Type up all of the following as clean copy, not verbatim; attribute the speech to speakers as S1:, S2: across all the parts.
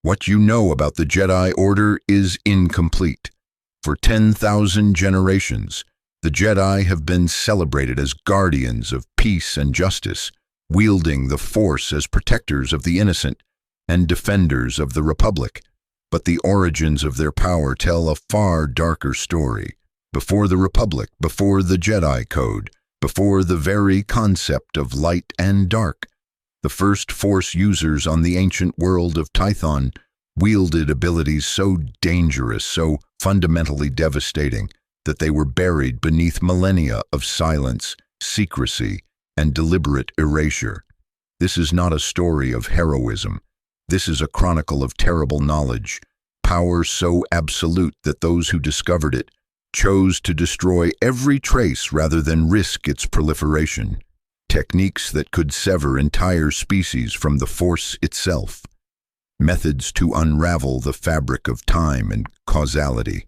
S1: What you know about the Jedi Order is incomplete. For 10,000 generations, the Jedi have been celebrated as guardians of peace and justice, wielding the Force as protectors of the innocent and defenders of the Republic. But the origins of their power tell a far darker story. Before the Republic, before the Jedi Code, before the very concept of light and dark, the first Force users on the ancient world of Tython wielded abilities so dangerous, so fundamentally devastating, that they were buried beneath millennia of silence, secrecy, and deliberate erasure. This is not a story of heroism. This is a chronicle of terrible knowledge, power so absolute that those who discovered it chose to destroy every trace rather than risk its proliferation. Techniques that could sever entire species from the Force itself. Methods to unravel the fabric of time and causality.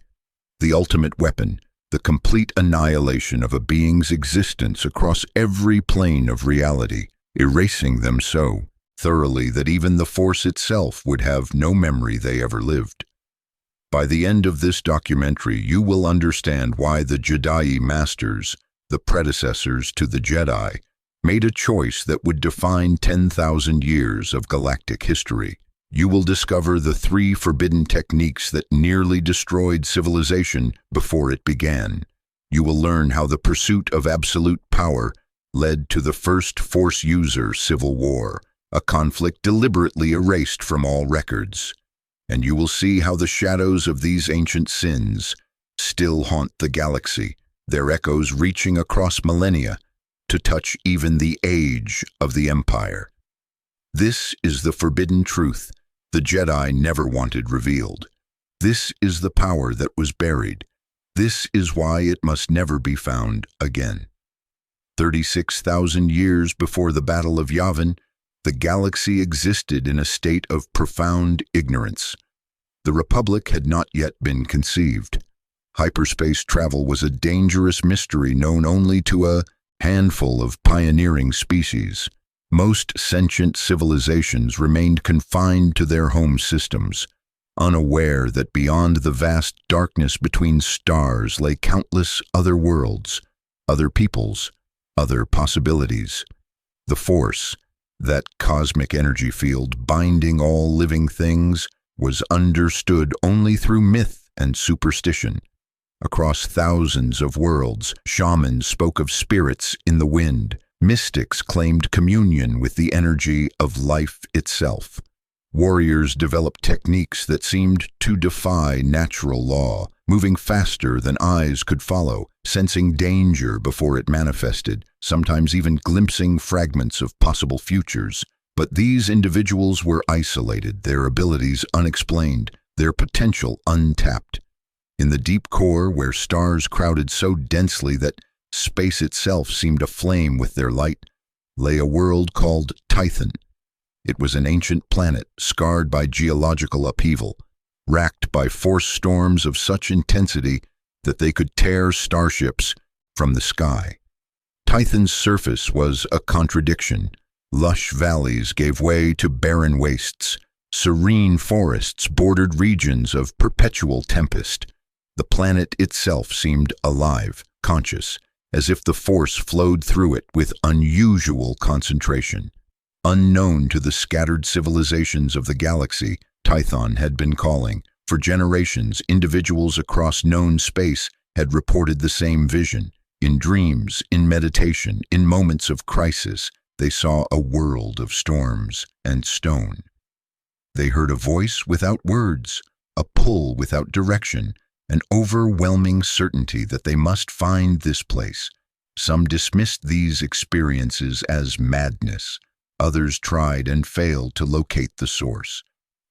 S1: The ultimate weapon, the complete annihilation of a being's existence across every plane of reality, erasing them so thoroughly that even the Force itself would have no memory they ever lived. By the end of this documentary, you will understand why the Jedi Masters, the predecessors to the Jedi, made a choice that would define 10,000 years of galactic history. You will discover the 3 forbidden techniques that nearly destroyed civilization before it began. You will learn how the pursuit of absolute power led to the first Force user civil war, a conflict deliberately erased from all records. And you will see how the shadows of these ancient sins still haunt the galaxy, their echoes reaching across millennia to touch even the age of the Empire. This is the forbidden truth the Jedi never wanted revealed. This is the power that was buried. This is why it must never be found again. 36,000 years before the Battle of Yavin, the galaxy existed in a state of profound ignorance. The Republic had not yet been conceived. Hyperspace travel was a dangerous mystery known only to a handful of pioneering species. Most sentient civilizations remained confined to their home systems, unaware that beyond the vast darkness between stars lay countless other worlds, other peoples, other possibilities. The Force, that cosmic energy field binding all living things, was understood only through myth and superstition. Across thousands of worlds, shamans spoke of spirits in the wind. Mystics claimed communion with the energy of life itself. Warriors developed techniques that seemed to defy natural law, moving faster than eyes could follow, sensing danger before it manifested, sometimes even glimpsing fragments of possible futures. But these individuals were isolated, their abilities unexplained, their potential untapped. In the deep core, where stars crowded so densely that space itself seemed aflame with their light, lay a world called Tython. It was an ancient planet scarred by geological upheaval, racked by Force storms of such intensity that they could tear starships from the sky. Tython's surface was a contradiction. Lush valleys gave way to barren wastes. Serene forests bordered regions of perpetual tempest. The planet itself seemed alive, conscious, as if the Force flowed through it with unusual concentration. Unknown to the scattered civilizations of the galaxy, Tython had been calling. For generations, individuals across known space had reported the same vision. In dreams, in meditation, in moments of crisis, they saw a world of storms and stone. They heard a voice without words, a pull without direction, an overwhelming certainty that they must find this place. Some dismissed these experiences as madness. Others tried and failed to locate the source.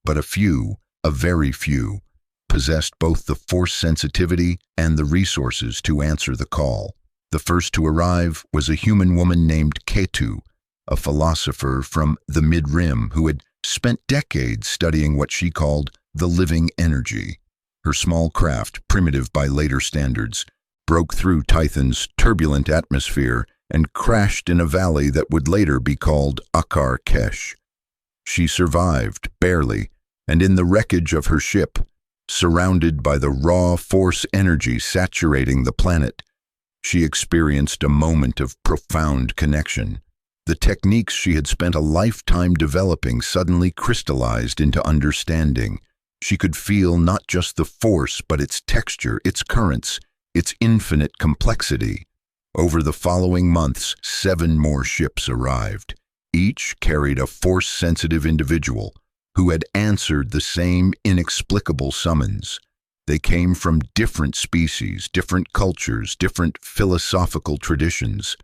S1: But a few, a very few, possessed both the Force sensitivity and the resources to answer the call. The first to arrive was a human woman named Ketu, a philosopher from the Mid-Rim who had spent decades studying what she called the living energy. Her small craft, primitive by later standards, broke through Tython's turbulent atmosphere and crashed in a valley that would later be called Akar Kesh. She survived, barely, and in the wreckage of her ship, surrounded by the raw Force energy saturating the planet, she experienced a moment of profound connection. The techniques she had spent a lifetime developing suddenly crystallized into understanding. She could feel not just the Force, but its texture, its currents, its infinite complexity. Over the following months, 7 more ships arrived. Each carried a Force-sensitive individual who had answered the same inexplicable summons. They came from different species, different cultures, different philosophical traditions.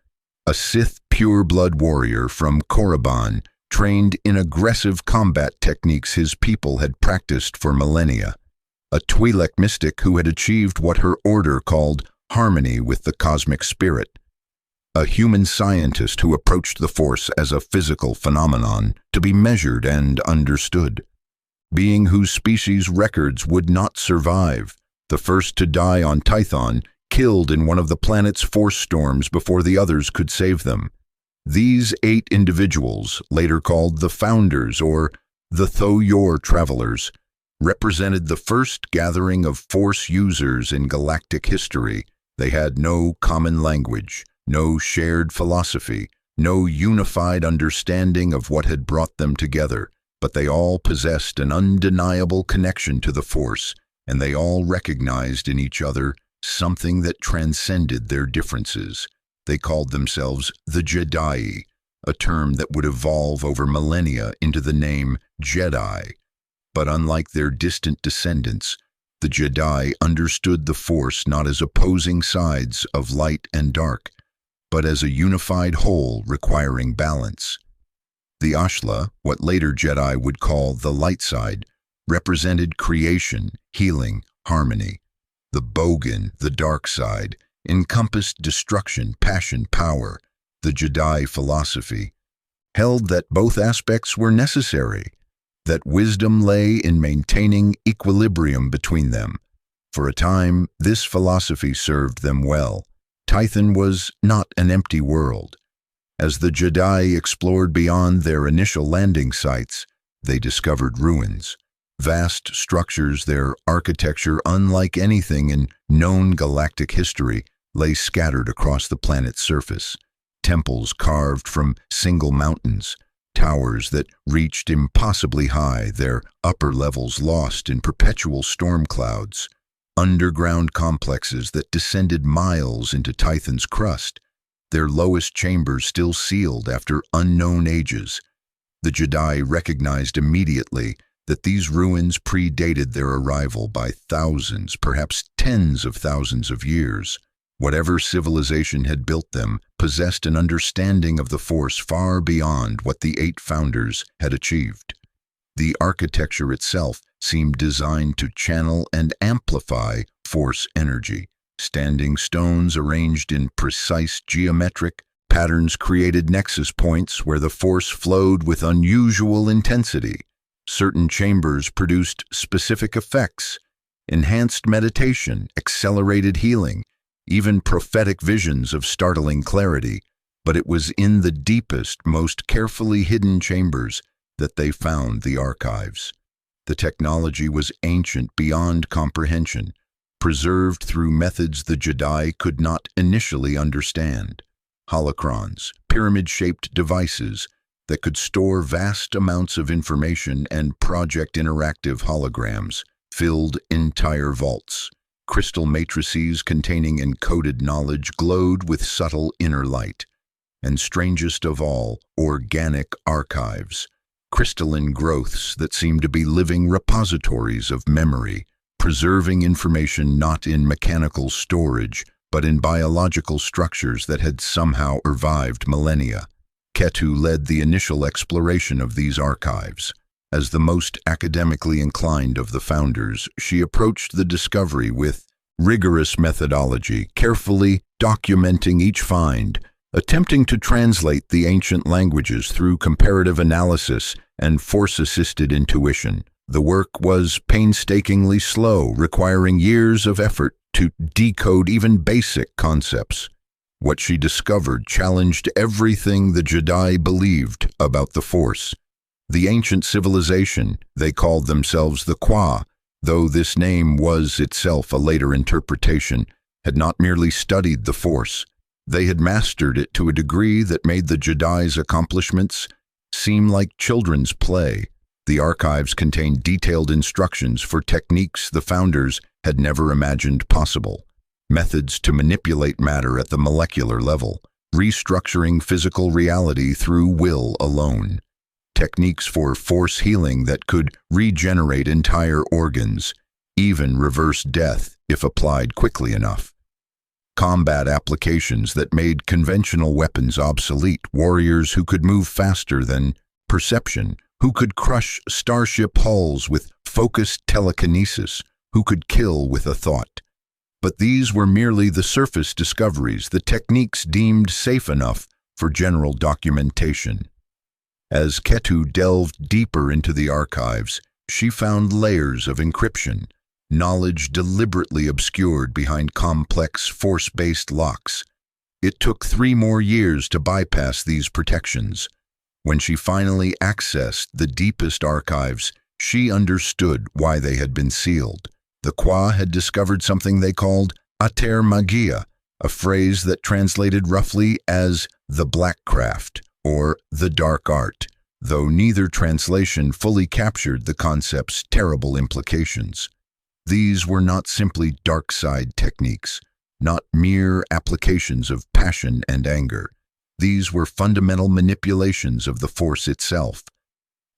S1: A Sith pure-blood warrior from Korriban, trained in aggressive combat techniques his people had practiced for millennia. A Twi'lek mystic who had achieved what her order called harmony with the cosmic spirit. A human scientist who approached the Force as a physical phenomenon to be measured and understood. Being whose species records would not survive, the first to die on Tython, killed in one of the planet's force storms before the others could save them. These 8 individuals, later called the Founders or the Thoyor Travelers, represented the first gathering of Force users in galactic history. They had no common language, no shared philosophy, no unified understanding of what had brought them together, but they all possessed an undeniable connection to the Force, and they all recognized in each other something that transcended their differences. They called themselves the Jedi, a term that would evolve over millennia into the name Jedi. But unlike their distant descendants, the Jedi understood the Force not as opposing sides of light and dark, but as a unified whole requiring balance. The Ashla, what later Jedi would call the light side, represented creation, healing, harmony. The Bogan, the dark side, encompassed destruction, passion, power. The Jedi philosophy held that both aspects were necessary, that wisdom lay in maintaining equilibrium between them. For a time, this philosophy served them well. Tython was not an empty world. As the Jedi explored beyond their initial landing sites, they discovered ruins. Vast structures, their architecture unlike anything in known galactic history, lay scattered across the planet's surface. Temples carved from single mountains, towers that reached impossibly high, their upper levels lost in perpetual storm clouds. Underground complexes that descended miles into Tython's crust, their lowest chambers still sealed after unknown ages. The Jedi recognized immediately that these ruins predated their arrival by thousands, perhaps tens of thousands of years. Whatever civilization had built them possessed an understanding of the Force far beyond what the 8 Founders had achieved. The architecture itself seemed designed to channel and amplify Force energy. Standing stones arranged in precise geometric patterns created nexus points where the Force flowed with unusual intensity. Certain chambers produced specific effects, enhanced meditation, accelerated healing, even prophetic visions of startling clarity. But it was in the deepest, most carefully hidden chambers that they found the archives. The technology was ancient beyond comprehension, preserved through methods the Jedi could not initially understand. Holocrons, pyramid-shaped devices that could store vast amounts of information and project interactive holograms, filled entire vaults. Crystal matrices containing encoded knowledge glowed with subtle inner light. And strangest of all, organic archives, crystalline growths that seemed to be living repositories of memory, preserving information not in mechanical storage, but in biological structures that had somehow survived millennia. Ketu led the initial exploration of these archives. As the most academically inclined of the Founders, she approached the discovery with rigorous methodology, carefully documenting each find, attempting to translate the ancient languages through comparative analysis and Force-assisted intuition. The work was painstakingly slow, requiring years of effort to decode even basic concepts. What she discovered challenged everything the Jedi believed about the Force. The ancient civilization, they called themselves the Qua, though this name was itself a later interpretation, had not merely studied the Force. They had mastered it to a degree that made the Jedi's accomplishments seem like children's play. The archives contained detailed instructions for techniques the founders had never imagined possible, methods to manipulate matter at the molecular level, restructuring physical reality through will alone, techniques for force healing that could regenerate entire organs, even reverse death if applied quickly enough, combat applications that made conventional weapons obsolete, warriors who could move faster than perception, who could crush starship hulls with focused telekinesis, who could kill with a thought. But these were merely the surface discoveries, the techniques deemed safe enough for general documentation. As Ketu delved deeper into the archives, she found layers of encryption, knowledge deliberately obscured behind complex force-based locks. It took 3 more years to bypass these protections. When she finally accessed the deepest archives, she understood why they had been sealed. The Qua had discovered something they called Ater Magia, a phrase that translated roughly as the black craft or the dark art, though neither translation fully captured the concept's terrible implications. These were not simply dark side techniques, not mere applications of passion and anger. These were fundamental manipulations of the Force itself,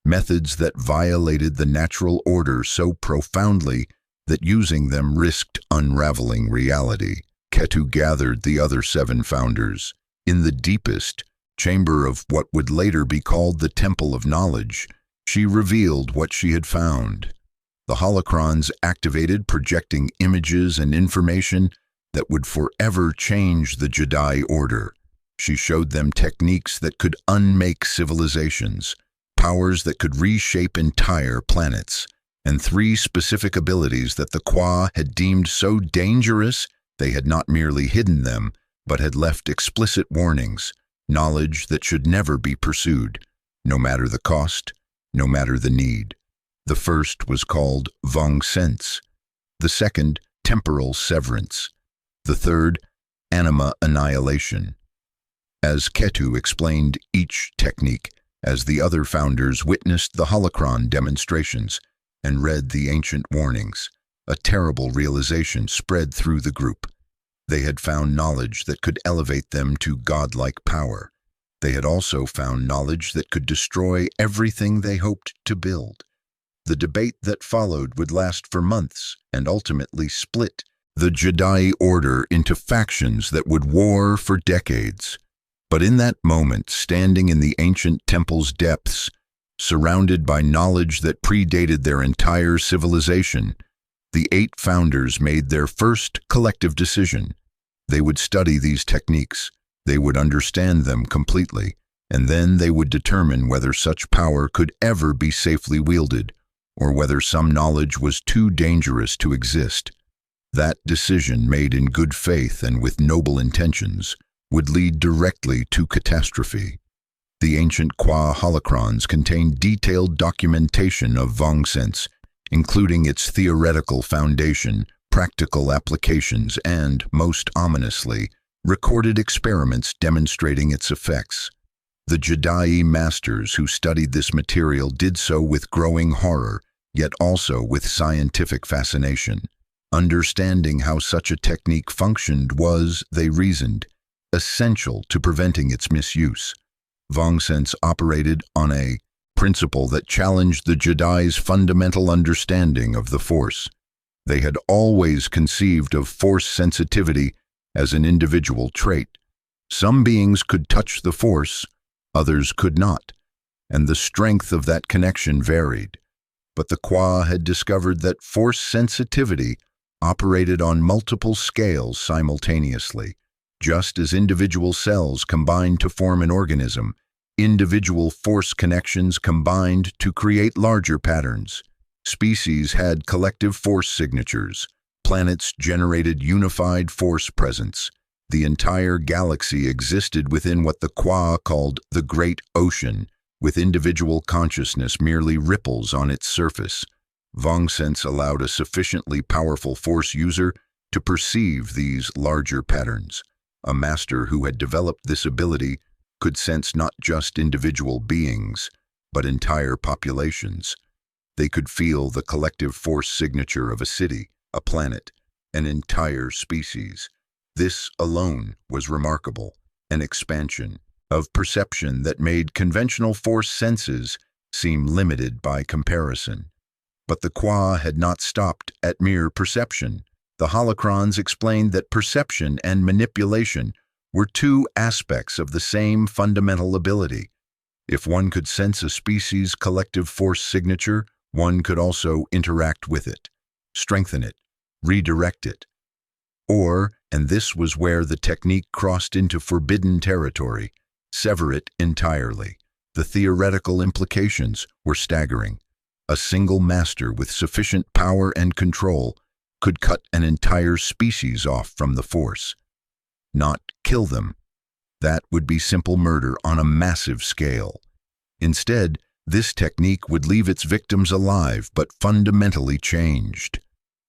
S1: methods that violated the natural order so profoundly that using them risked unraveling reality. Ketu gathered the other 7 founders in the deepest chamber of what would later be called the Temple of Knowledge. She revealed what she had found. The holocrons activated, projecting images and information that would forever change the Jedi Order. She showed them techniques that could unmake civilizations, powers that could reshape entire planets, and 3 specific abilities that the Qua had deemed so dangerous they had not merely hidden them, but had left explicit warnings, knowledge that should never be pursued, no matter the cost, no matter the need. The first was called Vong Sense, the second, Temporal Severance, the third, Anima Annihilation. As Ketu explained each technique, as the other founders witnessed the holocron demonstrations and read the ancient warnings, a terrible realization spread through the group. They had found knowledge that could elevate them to godlike power. They had also found knowledge that could destroy everything they hoped to build. The debate that followed would last for months and ultimately split the Jedi Order into factions that would war for decades. But in that moment, standing in the ancient temple's depths, surrounded by knowledge that predated their entire civilization, the 8 founders made their first collective decision. They would study these techniques, they would understand them completely, and then they would determine whether such power could ever be safely wielded, or whether some knowledge was too dangerous to exist. That decision, made in good faith and with noble intentions, would lead directly to catastrophe. The ancient Qua holocrons contained detailed documentation of Vong Sense, including its theoretical foundation, practical applications, and, most ominously, recorded experiments demonstrating its effects. The Jedi masters who studied this material did so with growing horror, yet also with scientific fascination. Understanding how such a technique functioned was, they reasoned, essential to preventing its misuse. Vong Sense operated on a principle that challenged the Jedi's fundamental understanding of the Force. They had always conceived of Force sensitivity as an individual trait. Some beings could touch the Force, others could not, and the strength of that connection varied. But the Qua had discovered that Force sensitivity operated on multiple scales simultaneously. Just as individual cells combined to form an organism, individual Force connections combined to create larger patterns. Species had collective Force signatures. Planets generated unified Force presence. The entire galaxy existed within what the Qua called the Great Ocean, with individual consciousness merely ripples on its surface. Vong-sense allowed a sufficiently powerful Force user to perceive these larger patterns. A master who had developed this ability could sense not just individual beings, but entire populations. They could feel the collective Force signature of a city, a planet, an entire species. This alone was remarkable, an expansion of perception that made conventional Force senses seem limited by comparison. But the Qua had not stopped at mere perception. The holocrons explained that perception and manipulation were two aspects of the same fundamental ability. If one could sense a species' collective Force signature, one could also interact with it, strengthen it, redirect it. Or, and this was where the technique crossed into forbidden territory, sever it entirely. The theoretical implications were staggering. A single master with sufficient power and control could cut an entire species off from the Force. Not kill them. That would be simple murder on a massive scale. Instead, this technique would leave its victims alive but fundamentally changed.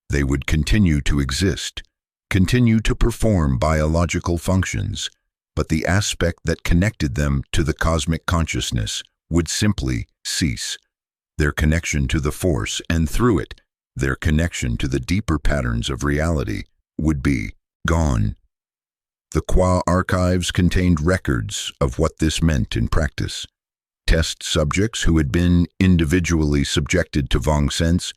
S1: They would continue to exist, continue to perform biological functions, but the aspect that connected them to the cosmic consciousness would simply cease. Their connection to the Force, and through it, their connection to the deeper patterns of reality, would be gone. The Qua archives contained records of what this meant in practice. Test subjects who had been individually subjected to Vong-sense.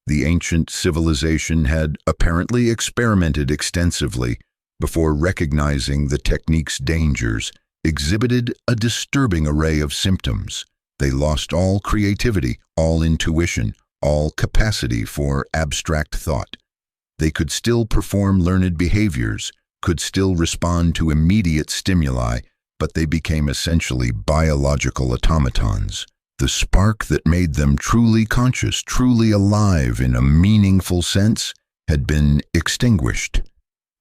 S1: The ancient civilization had apparently experimented extensively before recognizing the technique's dangers, exhibited a disturbing array of symptoms. They lost all creativity, all intuition, all capacity for abstract thought. They could still perform learned behaviors, could still respond to immediate stimuli, but they became essentially biological automatons. The spark that made them truly conscious, truly alive in a meaningful sense, had been extinguished.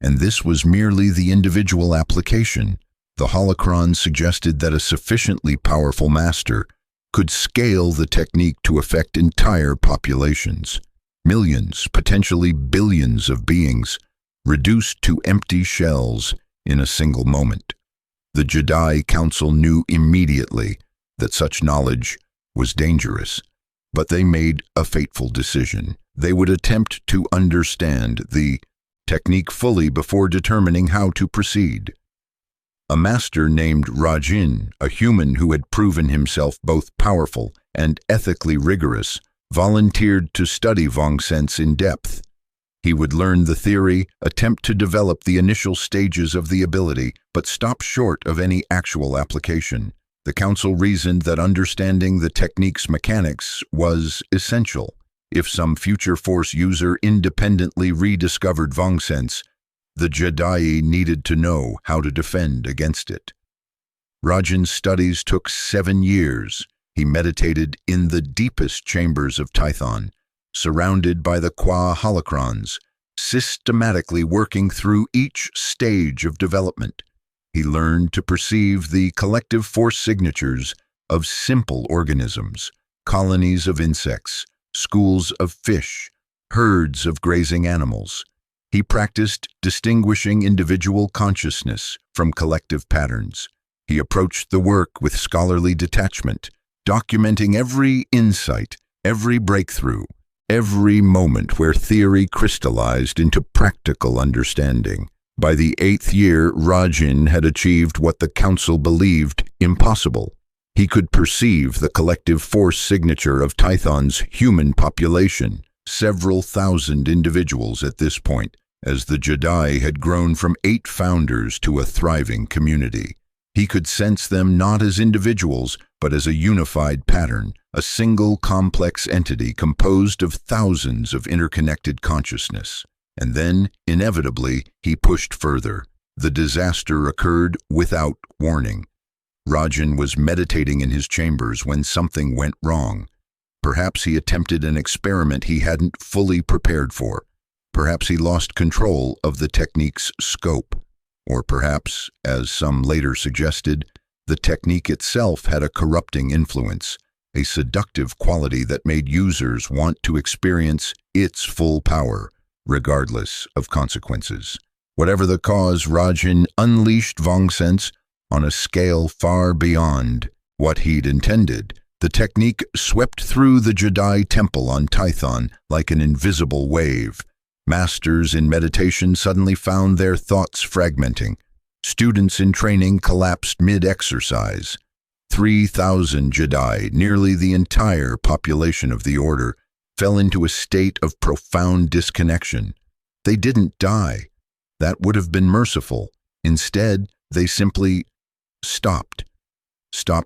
S1: And this was merely the individual application. The holocron suggested that a sufficiently powerful master could scale the technique to affect entire populations. Millions, potentially billions of beings, reduced to empty shells in a single moment. The Jedi Council knew immediately that such knowledge was dangerous, but they made a fateful decision. They would attempt to understand the technique fully before determining how to proceed. A master named Rajin, a human who had proven himself both powerful and ethically rigorous, volunteered to study Vong-sense in depth. He would learn the theory, attempt to develop the initial stages of the ability, but stop short of any actual application. The council reasoned that understanding the technique's mechanics was essential. If some future Force user independently rediscovered Vong-sense, the Jedi needed to know how to defend against it. Rajin's studies took 7 years. He meditated in the deepest chambers of Tython, surrounded by the Qua holocrons, systematically working through each stage of development. He learned to perceive the collective Force signatures of simple organisms, colonies of insects, schools of fish, herds of grazing animals. He practiced distinguishing individual consciousness from collective patterns. He approached the work with scholarly detachment, documenting every insight, every breakthrough, every moment where theory crystallized into practical understanding. By the 8th year, Rajin had achieved what the council believed impossible. He could perceive the collective Force signature of Tython's human population, several thousand individuals at this point, as the Jedi had grown from 8 founders to a thriving community. He could sense them not as individuals, but as a unified pattern, a single complex entity composed of thousands of interconnected consciousness. And then, inevitably, he pushed further. The disaster occurred without warning. Rajin was meditating in his chambers when something went wrong. Perhaps he attempted an experiment he hadn't fully prepared for. Perhaps he lost control of the technique's scope. Or perhaps, as some later suggested, The technique itself had a corrupting influence, a seductive quality that made users want to experience its full power, regardless of consequences. Whatever the cause, Rajan unleashed Vongsense on a scale far beyond what he'd intended. The technique swept through the Jedi temple on Tython like an invisible wave. Masters in meditation suddenly found their thoughts fragmenting. Students in training collapsed mid-exercise. 3,000 Jedi, nearly the entire population of the Order, fell into a state of profound disconnection. They didn't die. That would have been merciful. Instead, they simply stopped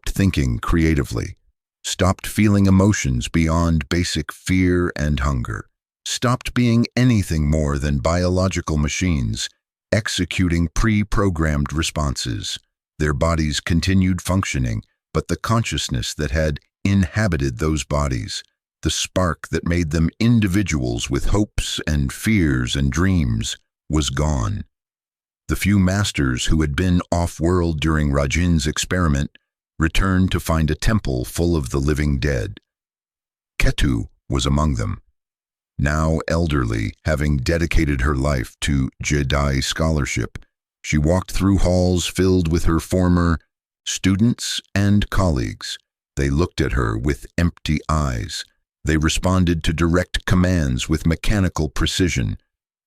S1: thinking creatively, stopped feeling emotions beyond basic fear and hunger, stopped being anything more than biological machines, executing pre-programmed responses. Their bodies continued functioning, but the consciousness that had inhabited those bodies, the spark that made them individuals with hopes and fears and dreams, was gone. The few masters who had been off-world during Rajin's experiment returned to find a temple full of the living dead. Ketu was among them. Now elderly, having dedicated her life to Jedi scholarship, she walked through halls filled with her former students and colleagues. They looked at her with empty eyes. They responded to direct commands with mechanical precision.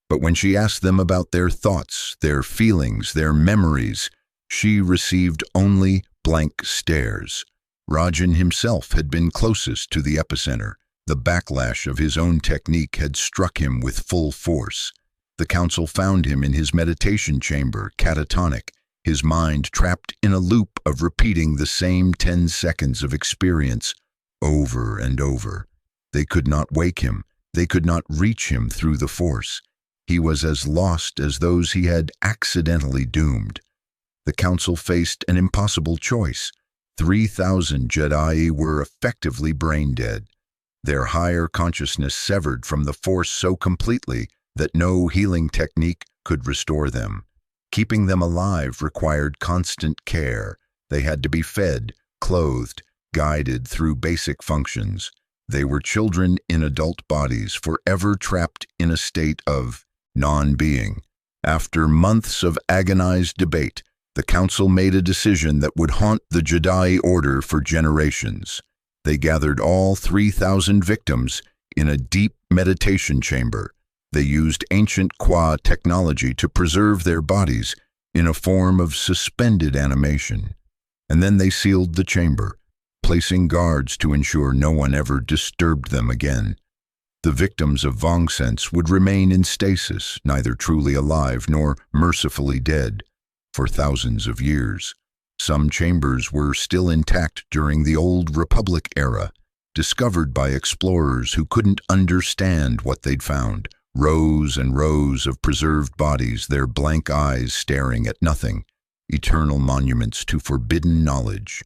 S1: But when she asked them about their thoughts, their feelings, their memories, she received only blank stares. Rajan himself had been closest to the epicenter. The backlash of his own technique had struck him with full force. The council found him in his meditation chamber, catatonic, his mind trapped in a loop of repeating the same 10 seconds of experience over and over. They could not wake him. They could not reach him through the force. He was as lost as those he had accidentally doomed. The council faced an impossible choice. 3,000 Jedi were effectively brain-dead, their higher consciousness severed from the force so completely that no healing technique could restore them. Keeping them alive required constant care. They had to be fed, clothed, guided through basic functions. They were children in adult bodies, forever trapped in a state of non-being. After months of agonized debate, the council made a decision that would haunt the Jedi Order for generations. They gathered all 3,000 victims in a deep meditation chamber. They used ancient Qua technology to preserve their bodies in a form of suspended animation. And then they sealed the chamber, placing guards to ensure no one ever disturbed them again. The victims of Vongsense would remain in stasis, neither truly alive nor mercifully dead, for thousands of years. Some chambers were still intact during the Old Republic era, discovered by explorers who couldn't understand what they'd found. Rows and rows of preserved bodies, their blank eyes staring at nothing, eternal monuments to forbidden knowledge.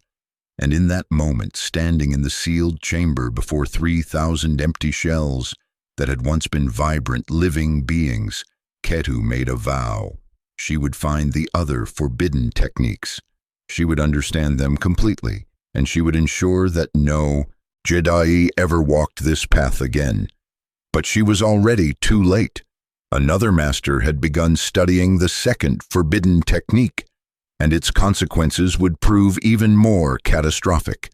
S1: And in that moment, standing in the sealed chamber before 3,000 empty shells that had once been vibrant, living beings, Ketu made a vow. She would find the other forbidden techniques. She would understand them completely, and she would ensure that no Jedi ever walked this path again. But she was already too late. Another master had begun studying the second forbidden technique, and its consequences would prove even more catastrophic.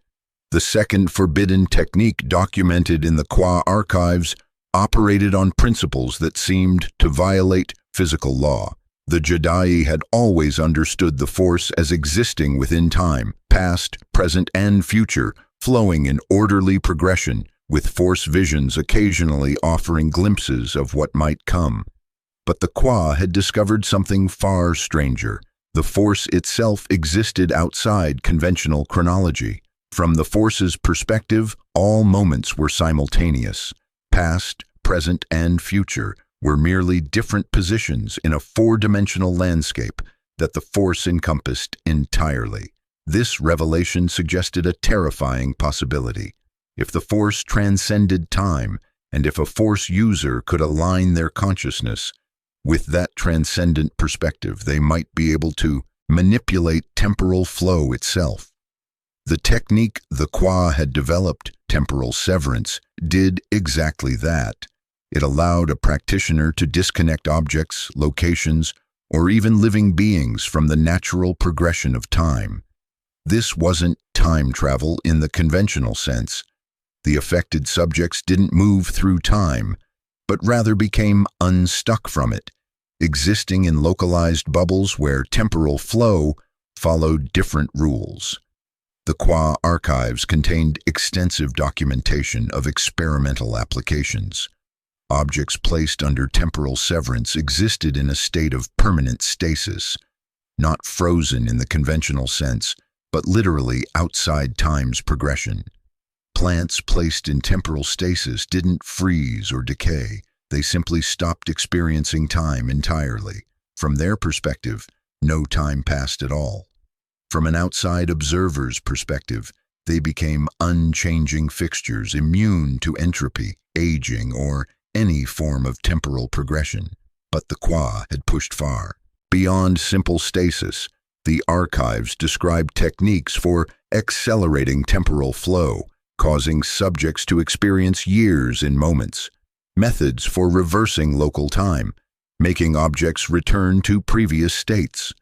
S1: The second forbidden technique, documented in the Qua archives, operated on principles that seemed to violate physical law. The Jedi had always understood the Force as existing within time, past, present, and future, flowing in orderly progression, with Force visions occasionally offering glimpses of what might come. But the Qua had discovered something far stranger. The Force itself existed outside conventional chronology. From the Force's perspective, all moments were simultaneous. Past, present, and future were merely different positions in a four-dimensional landscape that the Force encompassed entirely. This revelation suggested a terrifying possibility. If the Force transcended time, and if a Force user could align their consciousness with that transcendent perspective, they might be able to manipulate temporal flow itself. The technique the Qua had developed, temporal severance, did exactly that. It allowed a practitioner to disconnect objects, locations, or even living beings from the natural progression of time. This wasn't time travel in the conventional sense. The affected subjects didn't move through time, but rather became unstuck from it, existing in localized bubbles where temporal flow followed different rules. The Qua archives contained extensive documentation of experimental applications. Objects placed under temporal severance existed in a state of permanent stasis, not frozen in the conventional sense, but literally outside time's progression. Plants placed in temporal stasis didn't freeze or decay. They simply stopped experiencing time entirely. From their perspective, no time passed at all. From an outside observer's perspective, they became unchanging fixtures immune to entropy, aging, or any form of temporal progression. But the Qua had pushed far. Beyond simple stasis, the archives described techniques for accelerating temporal flow, causing subjects to experience years in moments, methods for reversing local time, making objects return to previous states,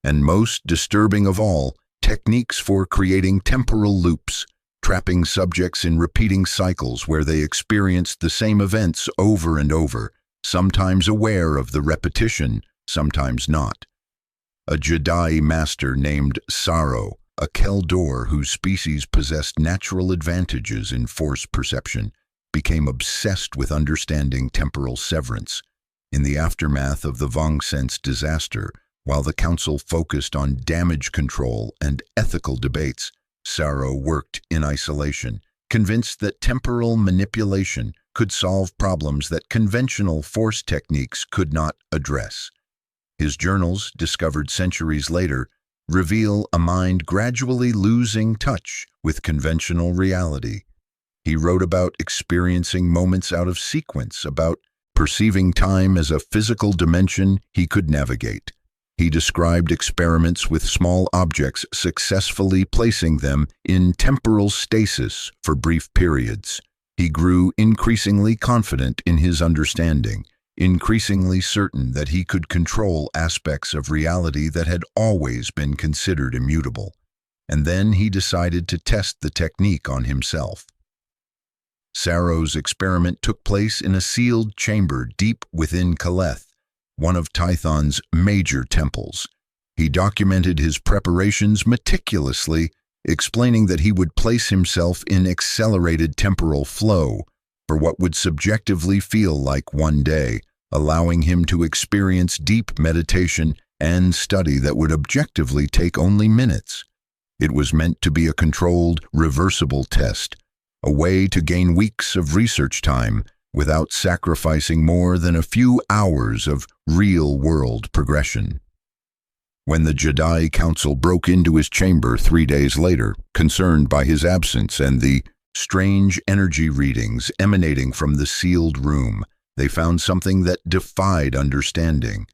S1: and most disturbing of all, techniques for creating temporal loops, trapping subjects in repeating cycles where they experienced the same events over and over, sometimes aware of the repetition, sometimes not. A Jedi master named Saro, a Keldor whose species possessed natural advantages in force perception, became obsessed with understanding temporal severance. In the aftermath of the Vong-Sense disaster, while the Council focused on damage control and ethical debates, Saro worked in isolation, convinced that temporal manipulation could solve problems that conventional force techniques could not address. His journals, discovered centuries later, reveal a mind gradually losing touch with conventional reality. He wrote about experiencing moments out of sequence, about perceiving time as a physical dimension he could navigate. He described experiments with small objects, successfully placing them in temporal stasis for brief periods. He grew increasingly confident in his understanding, increasingly certain that he could control aspects of reality that had always been considered immutable. And then he decided to test the technique on himself. Saro's experiment took place in a sealed chamber deep within Kaleth, one of Tython's major temples. He documented his preparations meticulously, explaining that he would place himself in accelerated temporal flow for what would subjectively feel like one day, allowing him to experience deep meditation and study that would objectively take only minutes. It was meant to be a controlled, reversible test, a way to gain weeks of research time without sacrificing more than a few hours of real-world progression. When the Jedi Council broke into his chamber 3 days later, concerned by his absence and the strange energy readings emanating from the sealed room, they found something that defied understanding.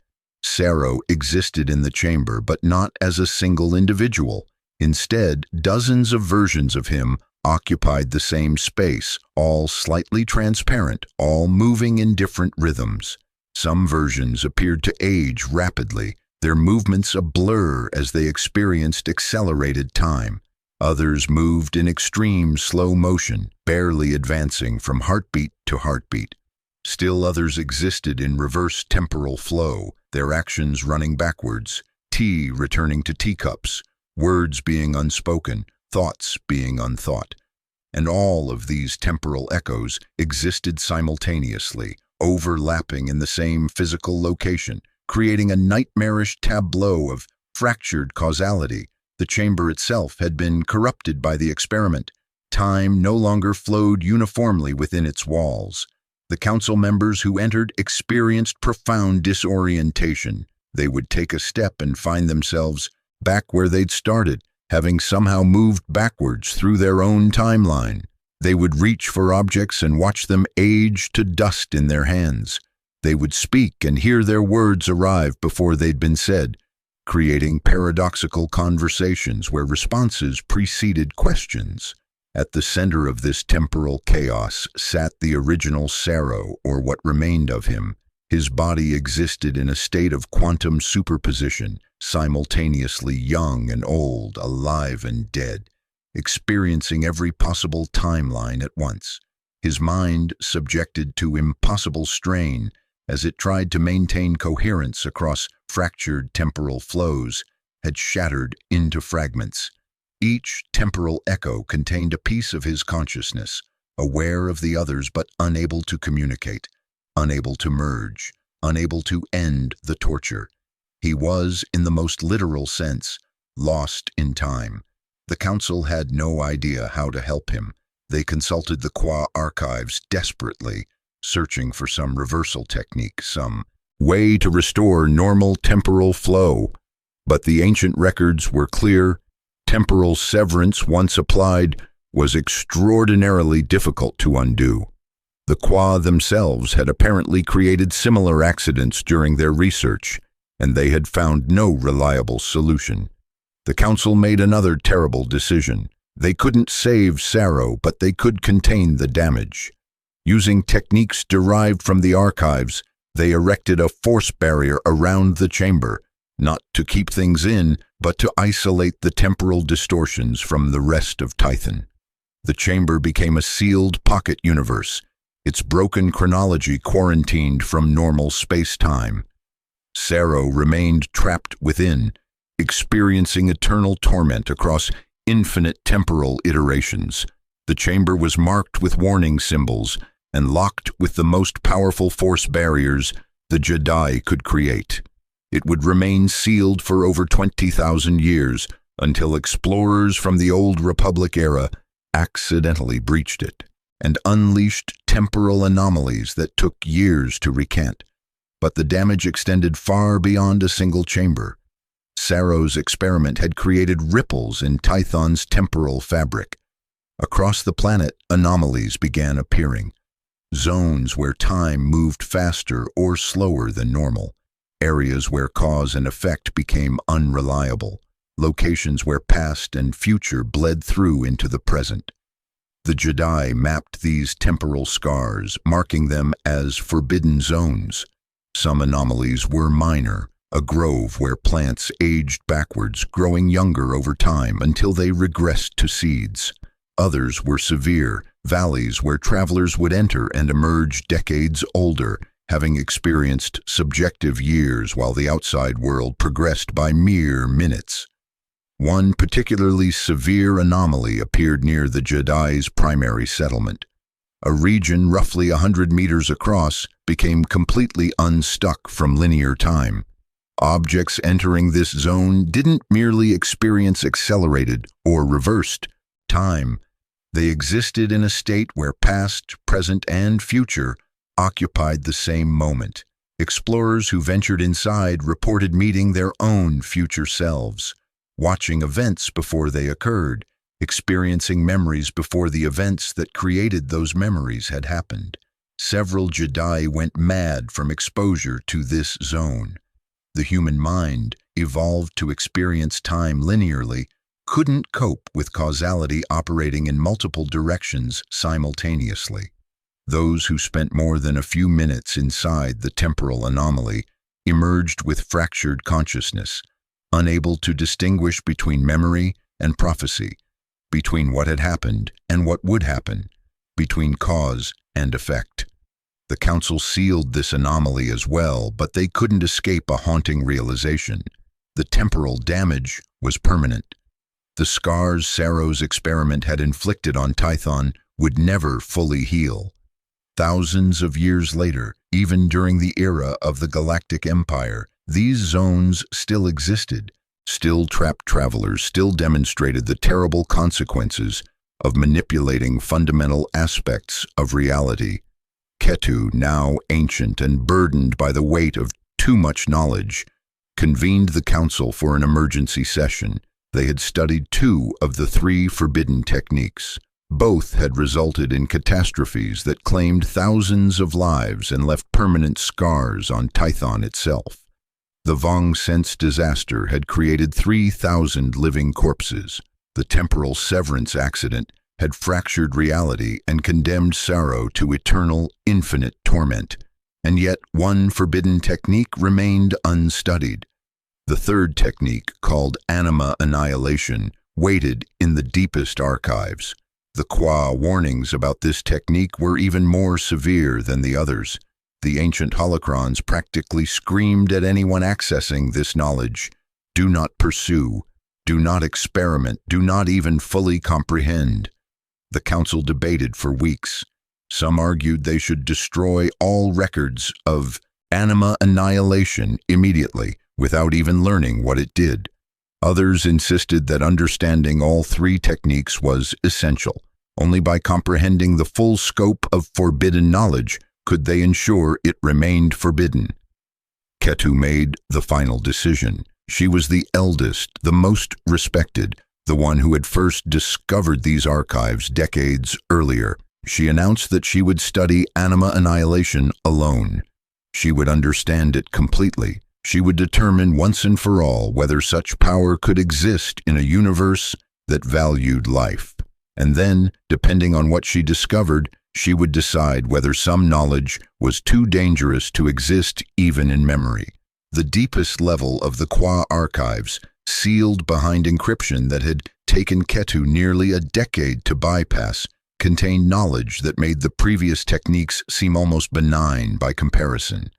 S1: Saro existed in the chamber, but not as a single individual. Instead, dozens of versions of him occupied the same space, all slightly transparent, all moving in different rhythms. Some versions appeared to age rapidly, their movements a blur as they experienced accelerated time. Others moved in extreme slow motion, barely advancing from heartbeat to heartbeat. Still others existed in reverse temporal flow, their actions running backwards, tea returning to teacups, words being unspoken, thoughts being unthought. And all of these temporal echoes existed simultaneously, overlapping in the same physical location, creating a nightmarish tableau of fractured causality. The chamber itself had been corrupted by the experiment. Time no longer flowed uniformly within its walls. The council members who entered experienced profound disorientation. They would take a step and find themselves back where they'd started, having somehow moved backwards through their own timeline. They would reach for objects and watch them age to dust in their hands. They would speak and hear their words arrive before they'd been said. creating paradoxical conversations where responses preceded questions. At the center of this temporal chaos sat the original Saro, or what remained of him. His body existed in a state of quantum superposition, simultaneously young and old, alive and dead, experiencing every possible timeline at once. His mind, subjected to impossible strain as it tried to maintain coherence across fractured temporal flows, had shattered into fragments. Each temporal echo contained a piece of his consciousness, aware of the others but unable to communicate, unable to merge, unable to end the torture. He was, in the most literal sense, lost in time. The Council had no idea how to help him. They consulted the Qua archives desperately, searching for some reversal technique, some way to restore normal temporal flow. But the ancient records were clear. Temporal severance, once applied, was extraordinarily difficult to undo. The Qua themselves had apparently created similar accidents during their research, and they had found no reliable solution. The Council made another terrible decision. They couldn't save Saro, but they could contain the damage. Using techniques derived from the archives, they erected a force barrier around the chamber, not to keep things in, but to isolate the temporal distortions from the rest of Tython. The chamber became a sealed pocket universe, its broken chronology quarantined from normal space-time. Saro remained trapped within, experiencing eternal torment across infinite temporal iterations. The chamber was marked with warning symbols and locked with the most powerful force barriers the Jedi could create. It would remain sealed for over 20,000 years until explorers from the Old Republic era accidentally breached it and unleashed temporal anomalies that took years to recant. But the damage extended far beyond a single chamber. Saro's experiment had created ripples in Tython's temporal fabric. Across the planet, anomalies began appearing. Zones where time moved faster or slower than normal. Areas where cause and effect became unreliable. Locations where past and future bled through into the present. The Jedi mapped these temporal scars, marking them as forbidden zones. Some anomalies were minor, a grove where plants aged backwards, growing younger over time until they regressed to seeds. Others were severe, valleys where travelers would enter and emerge decades older, having experienced subjective years while the outside world progressed by mere minutes. One particularly severe anomaly appeared near the Jedi's primary settlement. A region roughly 100 meters across became completely unstuck from linear time. Objects entering this zone didn't merely experience accelerated or reversed time. They existed in a state where past, present, and future occupied the same moment. Explorers who ventured inside reported meeting their own future selves, watching events before they occurred, experiencing memories before the events that created those memories had happened. Several Jedi went mad from exposure to this zone. The human mind, evolved to experience time linearly, couldn't cope with causality operating in multiple directions simultaneously. Those who spent more than a few minutes inside the temporal anomaly emerged with fractured consciousness, unable to distinguish between memory and prophecy, between what had happened and what would happen, between cause and effect. The Council sealed this anomaly as well, but they couldn't escape a haunting realization. The temporal damage was permanent. The scars Saro's experiment had inflicted on Tython would never fully heal. Thousands of years later, even during the era of the Galactic Empire, these zones still existed. Still trapped travelers still demonstrated the terrible consequences of manipulating fundamental aspects of reality. Ketu, now ancient and burdened by the weight of too much knowledge, convened the Council for an emergency session. They had studied 2 of the 3 forbidden techniques. Both had resulted in catastrophes that claimed thousands of lives and left permanent scars on Tython itself. The Vong Sense disaster had created 3,000 living corpses. The temporal severance accident had fractured reality and condemned Saro to eternal, infinite torment. And yet one forbidden technique remained unstudied. The third technique, called anima annihilation, waited in the deepest archives. The Qua warnings about this technique were even more severe than the others. The ancient holocrons practically screamed at anyone accessing this knowledge, "Do not pursue, do not experiment, do not even fully comprehend." The council debated for weeks. Some argued they should destroy all records of anima annihilation immediately, without even learning what it did. Others insisted that understanding all three techniques was essential. Only by comprehending the full scope of forbidden knowledge could they ensure it remained forbidden. Ketu made the final decision. She was the eldest, the most respected, the one who had first discovered these archives decades earlier. She announced that she would study anima annihilation alone. She would understand it completely. She would determine once and for all whether such power could exist in a universe that valued life. And then, depending on what she discovered, she would decide whether some knowledge was too dangerous to exist even in memory. The deepest level of the Qua archives, sealed behind encryption that had taken Ketu nearly a decade to bypass, contained knowledge that made the previous techniques seem almost benign by comparison.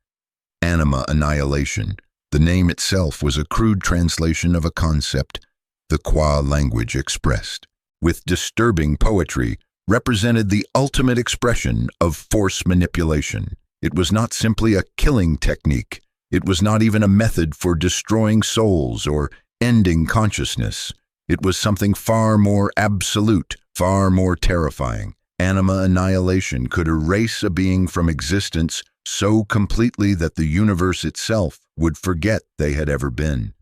S1: Anima annihilation. The name itself was a crude translation of a concept the Qua language expressed. With disturbing poetry, represented the ultimate expression of force manipulation. It was not simply a killing technique. It was not even a method for destroying souls or ending consciousness. It was something far more absolute, far more terrifying. Anima annihilation could erase a being from existence so completely that the universe itself would forget they had ever been.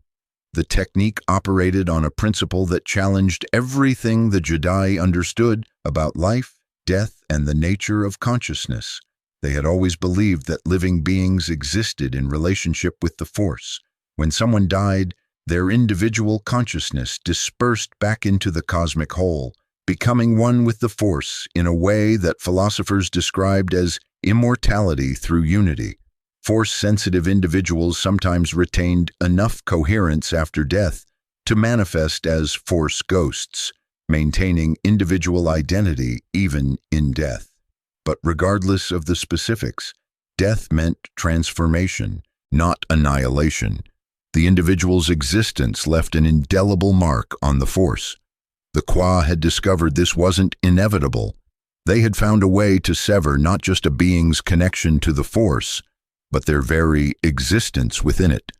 S1: The technique operated on a principle that challenged everything the Jedi understood about life, death, and the nature of consciousness. They had always believed that living beings existed in relationship with the Force. When someone died, their individual consciousness dispersed back into the cosmic whole, becoming one with the Force in a way that philosophers described as immortality through unity. Force-sensitive individuals sometimes retained enough coherence after death to manifest as Force ghosts, maintaining individual identity even in death. But regardless of the specifics, death meant transformation, not annihilation. The individual's existence left an indelible mark on the Force. The Qua had discovered this wasn't inevitable. They had found a way to sever not just a being's connection to the Force, but their very existence within it.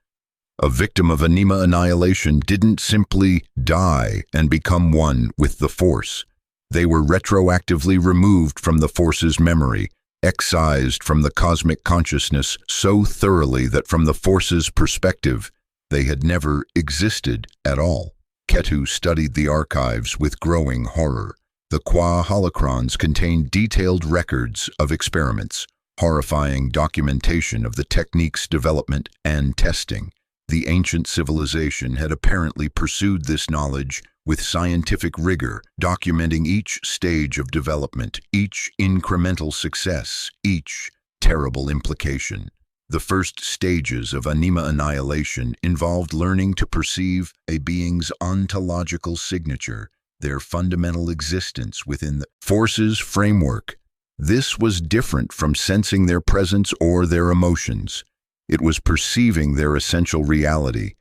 S1: A victim of anima annihilation didn't simply die and become one with the Force. They were retroactively removed from the Force's memory, excised from the cosmic consciousness so thoroughly that from the Force's perspective, they had never existed at all. Ketu studied the archives with growing horror. The Qua holocrons contained detailed records of experiments, horrifying documentation of the technique's development and testing. The ancient civilization had apparently pursued this knowledge with scientific rigor, documenting each stage of development, each incremental success, each terrible implication. The first stages of anima annihilation involved learning to perceive a being's ontological signature, their fundamental existence within the Force's framework. This was different from sensing their presence or their emotions. It was perceiving their essential reality,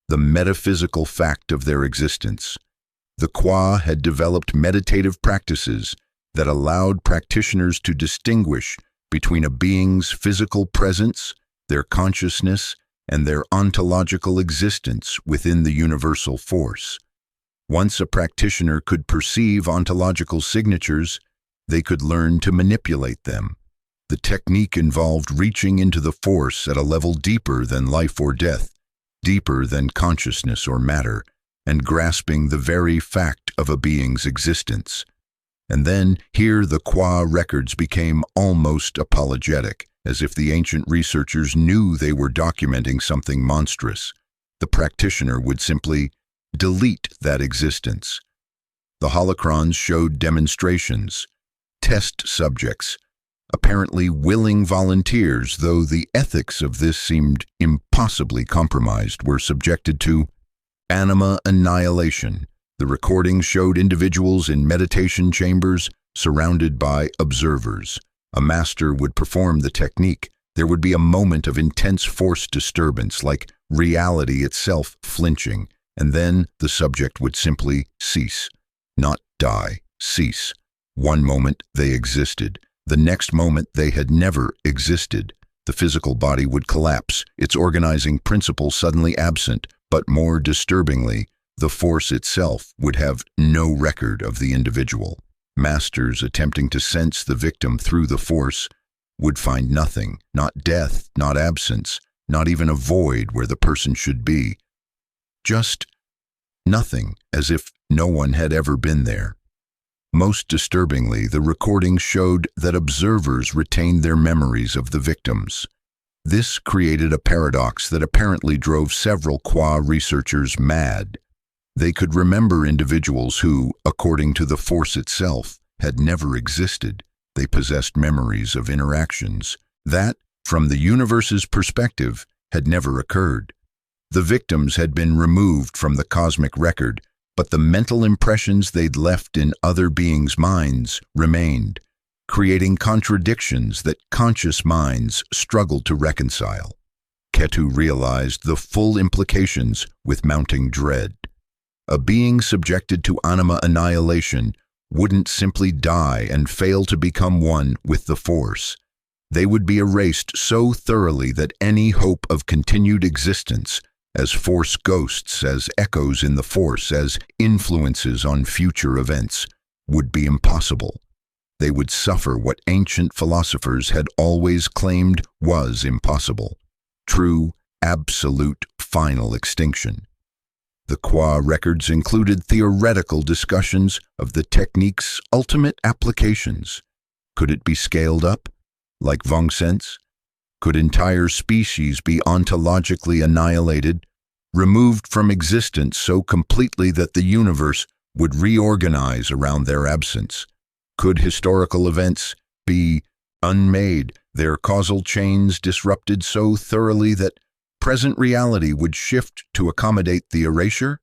S1: the metaphysical fact of their existence. The Qua had developed meditative practices that allowed practitioners to distinguish between a being's physical presence, their consciousness, and their ontological existence within the universal Force. Once a practitioner could perceive ontological signatures, they could learn to manipulate them. The technique involved reaching into the Force at a level deeper than life or death, deeper than consciousness or matter, and grasping the very fact of a being's existence. And then, here the Qua records became almost apologetic, as if the ancient researchers knew they were documenting something monstrous. The practitioner would simply delete that existence. The holocrons showed demonstrations, test subjects, apparently willing volunteers, though the ethics of this seemed impossibly compromised, were subjected to anima annihilation. The recording showed individuals in meditation chambers surrounded by observers. A master would perform the technique. There would be a moment of intense force disturbance, like reality itself flinching, and then the subject would simply cease. Not die, cease. One moment they existed. The next moment they had never existed. The physical body would collapse, its organizing principle suddenly absent, but more disturbingly, the force itself would have no record of the individual. Masters attempting to sense the victim through the force would find nothing, not death, not absence, not even a void where the person should be. Just nothing, as if no one had ever been there. Most disturbingly, the recording showed that observers retained their memories of the victims. This created a paradox that apparently drove several Qua researchers mad. They could remember individuals who, according to the Force itself, had never existed. They possessed memories of interactions that, from the universe's perspective, had never occurred. The victims had been removed from the cosmic record, but the mental impressions they'd left in other beings' minds remained, creating contradictions that conscious minds struggled to reconcile. Ketu realized the full implications with mounting dread. A being subjected to anima annihilation wouldn't simply die and fail to become one with the Force. They would be erased so thoroughly that any hope of continued existence as Force ghosts, as echoes in the Force, as influences on future events, would be impossible. They would suffer what ancient philosophers had always claimed was impossible: true, absolute, final extinction. The Qua records included theoretical discussions of the technique's ultimate applications. Could it be scaled up, like Vongsense? Could entire species be ontologically annihilated, removed from existence so completely that the universe would reorganize around their absence? Could historical events be unmade, their causal chains disrupted so thoroughly that present reality would shift to accommodate the erasure?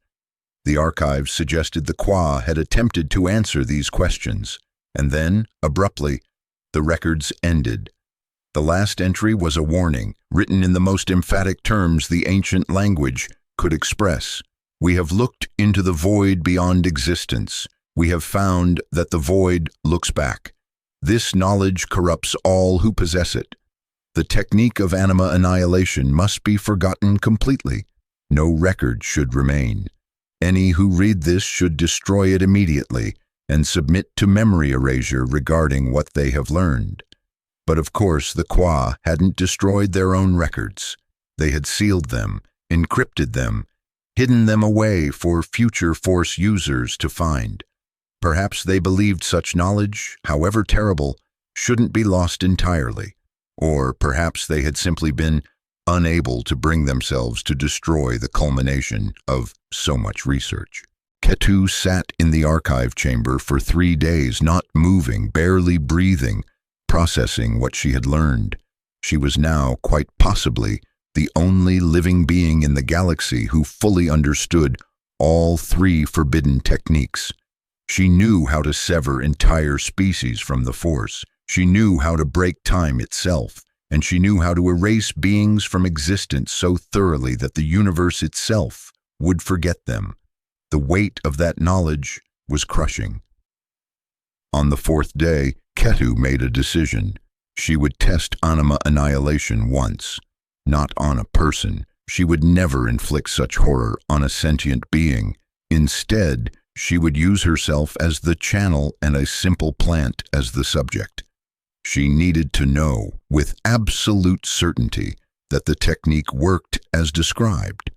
S1: The archives suggested the Qua had attempted to answer these questions, and then, abruptly, the records ended. The last entry was a warning, written in the most emphatic terms the ancient language could express. We have looked into the void beyond existence. We have found that the void looks back. This knowledge corrupts all who possess it. The technique of anima annihilation must be forgotten completely. No record should remain. Any who read this should destroy it immediately and submit to memory erasure regarding what they have learned. But of course, the Qua hadn't destroyed their own records. They had sealed them, encrypted them, hidden them away for future Force users to find. Perhaps they believed such knowledge, however terrible, shouldn't be lost entirely. Or perhaps they had simply been unable to bring themselves to destroy the culmination of so much research. Ketu sat in the archive chamber for 3 days, not moving, barely breathing, processing what she had learned. She was now, quite possibly, the only living being in the galaxy who fully understood all 3 forbidden techniques. She knew how to sever entire species from the Force. She knew how to break time itself, and she knew how to erase beings from existence so thoroughly that the universe itself would forget them. The weight of that knowledge was crushing. On the 4th day, Ketu made a decision. She would test anima annihilation once, not on a person. She would never inflict such horror on a sentient being. Instead, she would use herself as the channel and a simple plant as the subject. She needed to know, with absolute certainty, that the technique worked as described.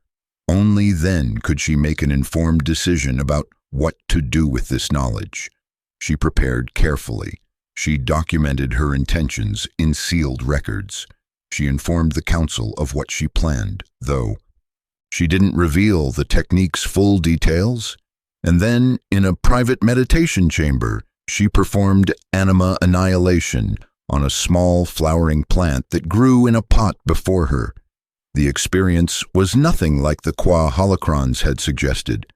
S1: Only then could she make an informed decision about what to do with this knowledge. She prepared carefully. She documented her intentions in sealed records. She informed the council of what she planned, though she didn't reveal the technique's full details. And then, in a private meditation chamber, she performed anima annihilation on a small flowering plant that grew in a pot before her. The experience was nothing like the Qua holocrons had suggested.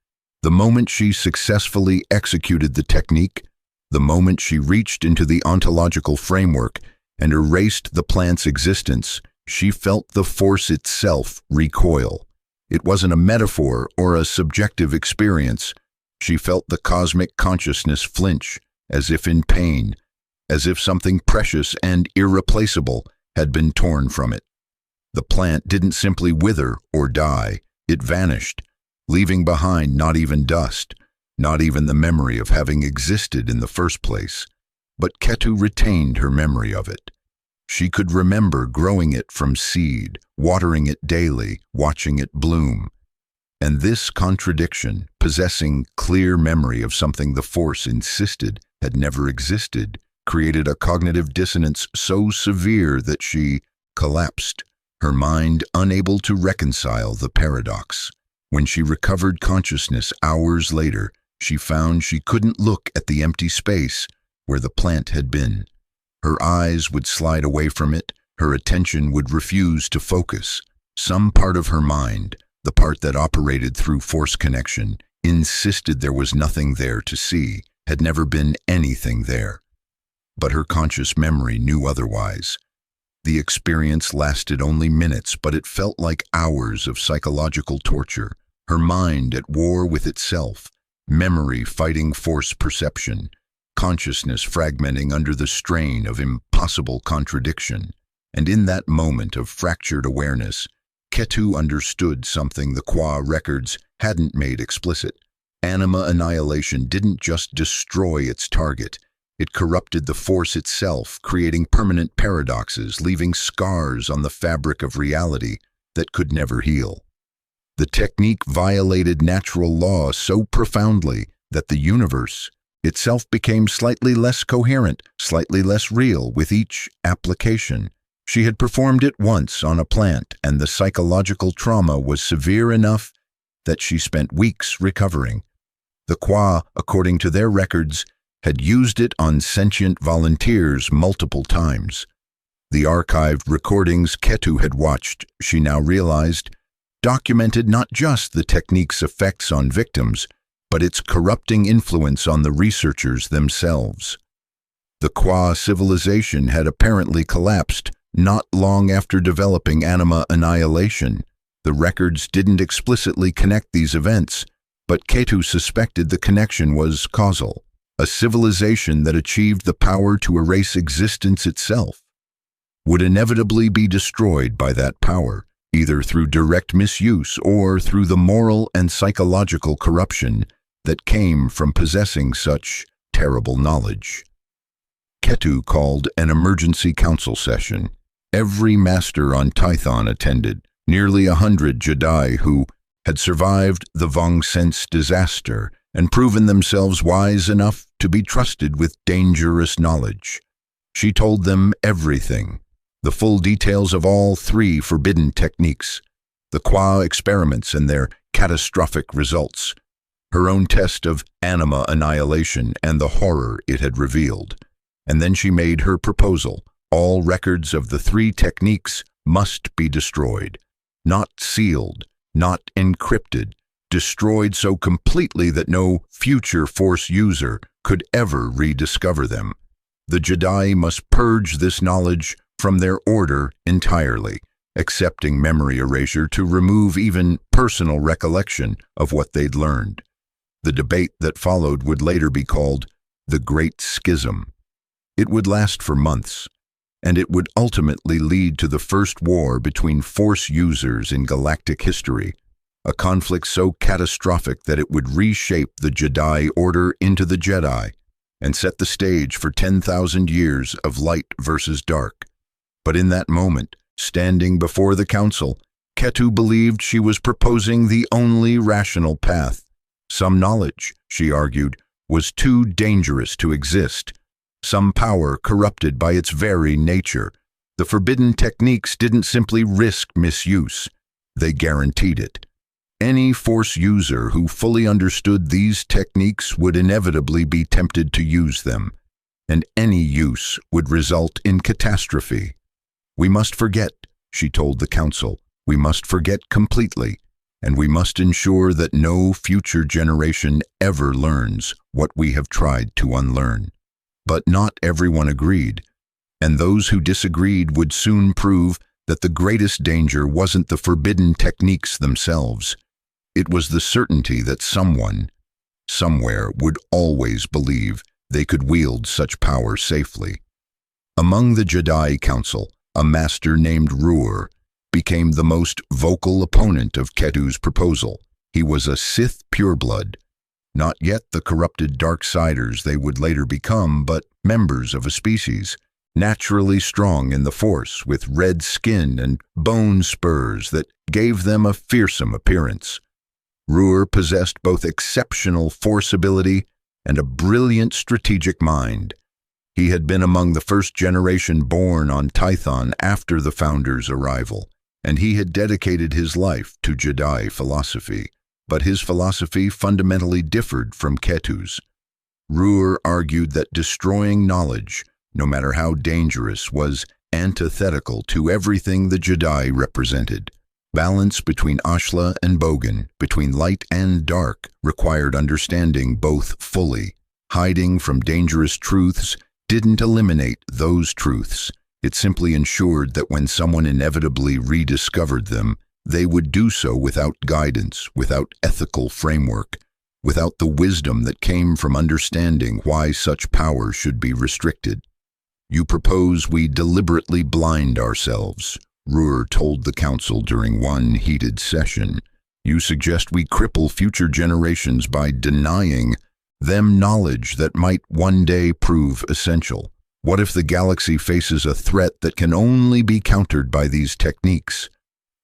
S1: The moment she successfully executed the technique, the moment she reached into the ontological framework and erased the plant's existence, she felt the force itself recoil. It wasn't a metaphor or a subjective experience. She felt the cosmic consciousness flinch, as if in pain, as if something precious and irreplaceable had been torn from it. The plant didn't simply wither or die, it vanished, leaving behind not even dust, not even the memory of having existed in the first place. But Ketu retained her memory of it. She could remember growing it from seed, watering it daily, watching it bloom. And this contradiction, possessing clear memory of something the Force insisted had never existed, created a cognitive dissonance so severe that she collapsed, her mind unable to reconcile the paradox. When she recovered consciousness hours later, she found she couldn't look at the empty space where the plant had been. Her eyes would slide away from it, her attention would refuse to focus. Some part of her mind, the part that operated through Force connection, insisted there was nothing there to see, had never been anything there. But her conscious memory knew otherwise. The experience lasted only minutes, but it felt like hours of psychological torture, her mind at war with itself, memory fighting Force perception, consciousness fragmenting under the strain of impossible contradiction. And in that moment of fractured awareness, Ketu understood something the Qua records hadn't made explicit. Anima annihilation didn't just destroy its target, it corrupted the Force itself, creating permanent paradoxes, leaving scars on the fabric of reality that could never heal. The technique violated natural law so profoundly that the universe itself became slightly less coherent, slightly less real with each application. She had performed it once on a plant, and the psychological trauma was severe enough that she spent weeks recovering. The Qua, according to their records, had used it on sentient volunteers multiple times. The archived recordings Ketu had watched, she now realized, documented not just the technique's effects on victims, but its corrupting influence on the researchers themselves. The Qua civilization had apparently collapsed not long after developing anima annihilation. The records didn't explicitly connect these events, but Ketu suspected the connection was causal. A civilization that achieved the power to erase existence itself would inevitably be destroyed by that power, either through direct misuse or through the moral and psychological corruption that came from possessing such terrible knowledge. Ketu called an emergency council session. Every master on Tython attended, nearly 100 Jedi who had survived the Vong Sense disaster and proven themselves wise enough to be trusted with dangerous knowledge. She told them everything, the full details of all 3 forbidden techniques, the Qua experiments and their catastrophic results, her own test of anima annihilation and the horror it had revealed. And then she made her proposal. All records of the 3 techniques must be destroyed, not sealed, not encrypted, destroyed so completely that no future Force user could ever rediscover them. The Jedi must purge this knowledge from their order entirely, accepting memory erasure to remove even personal recollection of what they'd learned. The debate that followed would later be called the Great Schism. It would last for months, and it would ultimately lead to the first war between Force users in galactic history, a conflict so catastrophic that it would reshape the Jedi Order into the Jedi and set the stage for 10,000 years of light versus dark. But in that moment, standing before the council, Ketu believed she was proposing the only rational path. Some knowledge, she argued, was too dangerous to exist. Some power corrupted by its very nature. The forbidden techniques didn't simply risk misuse, they guaranteed it. Any Force user who fully understood these techniques would inevitably be tempted to use them, and any use would result in catastrophe. We must forget, she told the Council. We must forget completely, and we must ensure that no future generation ever learns what we have tried to unlearn. But not everyone agreed, and those who disagreed would soon prove that the greatest danger wasn't the forbidden techniques themselves. It was the certainty that someone, somewhere, would always believe they could wield such power safely. Among the Jedi Council, a master named Ruhr became the most vocal opponent of Ketu's proposal. He was a Sith pureblood, not yet the corrupted Darksiders they would later become, but members of a species, naturally strong in the Force, with red skin and bone spurs that gave them a fearsome appearance. Ruhr possessed both exceptional Force ability and a brilliant strategic mind. He had been among the first generation born on Tython after the Founder's arrival, and he had dedicated his life to Jedi philosophy. But his philosophy fundamentally differed from Ketu's. Ruhr argued that destroying knowledge, no matter how dangerous, was antithetical to everything the Jedi represented. Balance between Ashla and Bogan, between light and dark, required understanding both fully. Hiding from dangerous truths didn't eliminate those truths. It simply ensured that when someone inevitably rediscovered them, they would do so without guidance, without ethical framework, without the wisdom that came from understanding why such power should be restricted. You propose we deliberately blind ourselves, Ruhr told the Council during one heated session. You suggest we cripple future generations by denying them knowledge that might one day prove essential. What if the galaxy faces a threat that can only be countered by these techniques?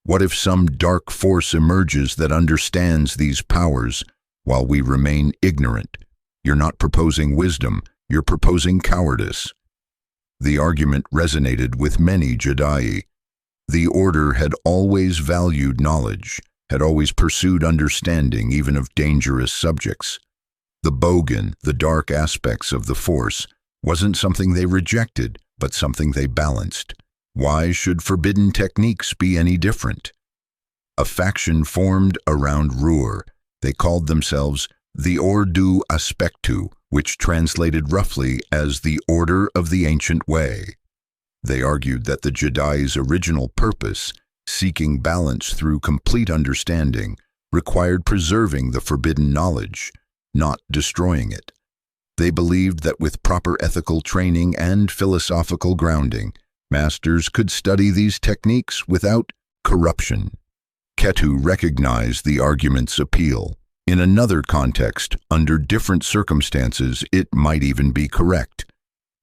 S1: What if some dark force emerges that understands these powers while we remain ignorant? You're not proposing wisdom, you're proposing cowardice. The argument resonated with many Jedi. The Order had always valued knowledge, had always pursued understanding even of dangerous subjects. The Bogan, the dark aspects of the Force, wasn't something they rejected, but something they balanced. Why should forbidden techniques be any different? A faction formed around Ruhr. They called themselves the Ordu Aspectu, which translated roughly as the Order of the Ancient Way. They argued that the Jedi's original purpose, seeking balance through complete understanding, required preserving the forbidden knowledge, not destroying it. They believed that with proper ethical training and philosophical grounding, masters could study these techniques without corruption. Ketu recognized the argument's appeal. In another context, under different circumstances, it might even be correct.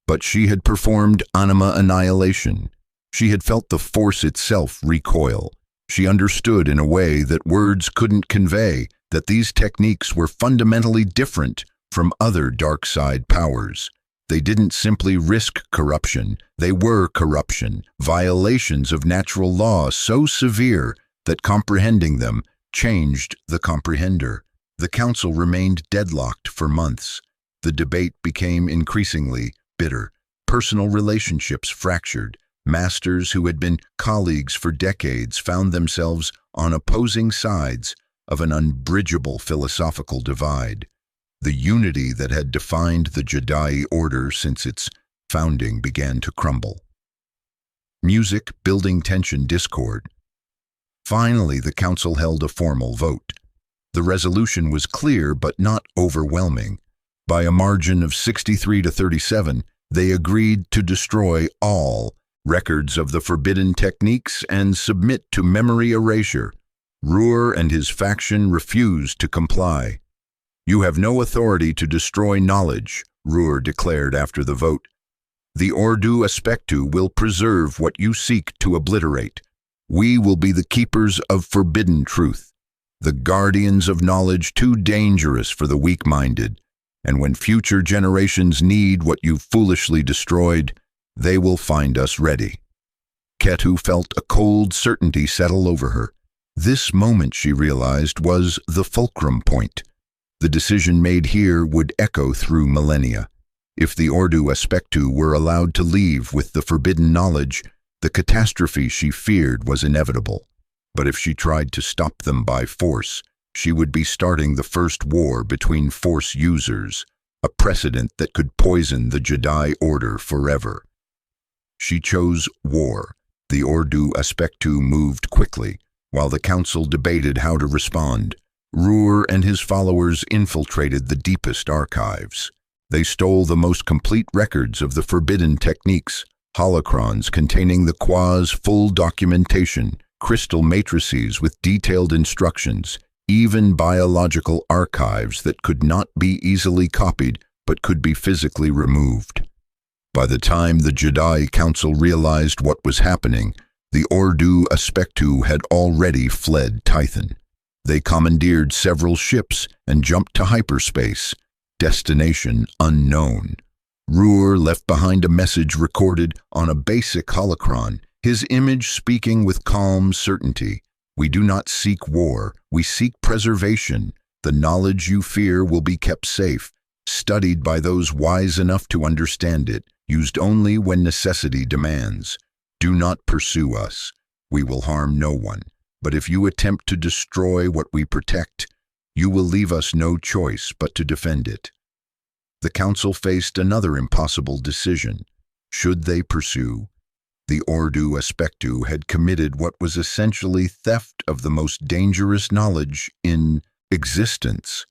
S1: But she had performed anima annihilation. She had felt the Force itself recoil. She understood in a way that words couldn't convey that these techniques were fundamentally different from other dark side powers. They didn't simply risk corruption, they were corruption, violations of natural law so severe that comprehending them changed the comprehender. The Council remained deadlocked for months. The debate became increasingly bitter. Personal relationships fractured. Masters who had been colleagues for decades found themselves on opposing sides of an unbridgeable philosophical divide. The unity that had defined the Jedi Order since its founding began to crumble. Music, building tension, discord. Finally, the Council held a formal vote. The resolution was clear but not overwhelming. By a margin of 63 to 37, they agreed to destroy all records of the forbidden techniques and submit to memory erasure. Ruhr and his faction refused to comply. You have no authority to destroy knowledge, Ruhr declared after the vote. The Ordu Aspectu will preserve what you seek to obliterate. We will be the keepers of forbidden truth, the guardians of knowledge too dangerous for the weak-minded. and when future generations need what you foolishly destroyed, they will find us ready." Ketu felt a cold certainty settle over her. This moment, she realized, was the fulcrum point. The decision made here would echo through millennia. If the Ordu Aspectu were allowed to leave with the forbidden knowledge, the catastrophe she feared was inevitable. But if she tried to stop them by force, she would be starting the first war between Force users, a precedent that could poison the Jedi Order forever. She chose war. The Ordu Aspectu moved quickly, while the Council debated how to respond. Ruhr and his followers infiltrated the deepest archives. They stole the most complete records of the forbidden techniques, holocrons containing the Qua's full documentation, crystal matrices with detailed instructions, even biological archives that could not be easily copied but could be physically removed. By the time the Jedi Council realized what was happening, the Ordu Aspectu had already fled Tython. They commandeered several ships and jumped to hyperspace, destination unknown. Ruhr left behind a message recorded on a basic holocron, his image speaking with calm certainty. "We do not seek war, we seek preservation. The knowledge you fear will be kept safe, studied by those wise enough to understand it, used only when necessity demands. Do not pursue us. We will harm no one. But if you attempt to destroy what we protect, you will leave us no choice but to defend it." The Council faced another impossible decision. Should they pursue? The Ordu Aspectu had committed what was essentially theft of the most dangerous knowledge in existence.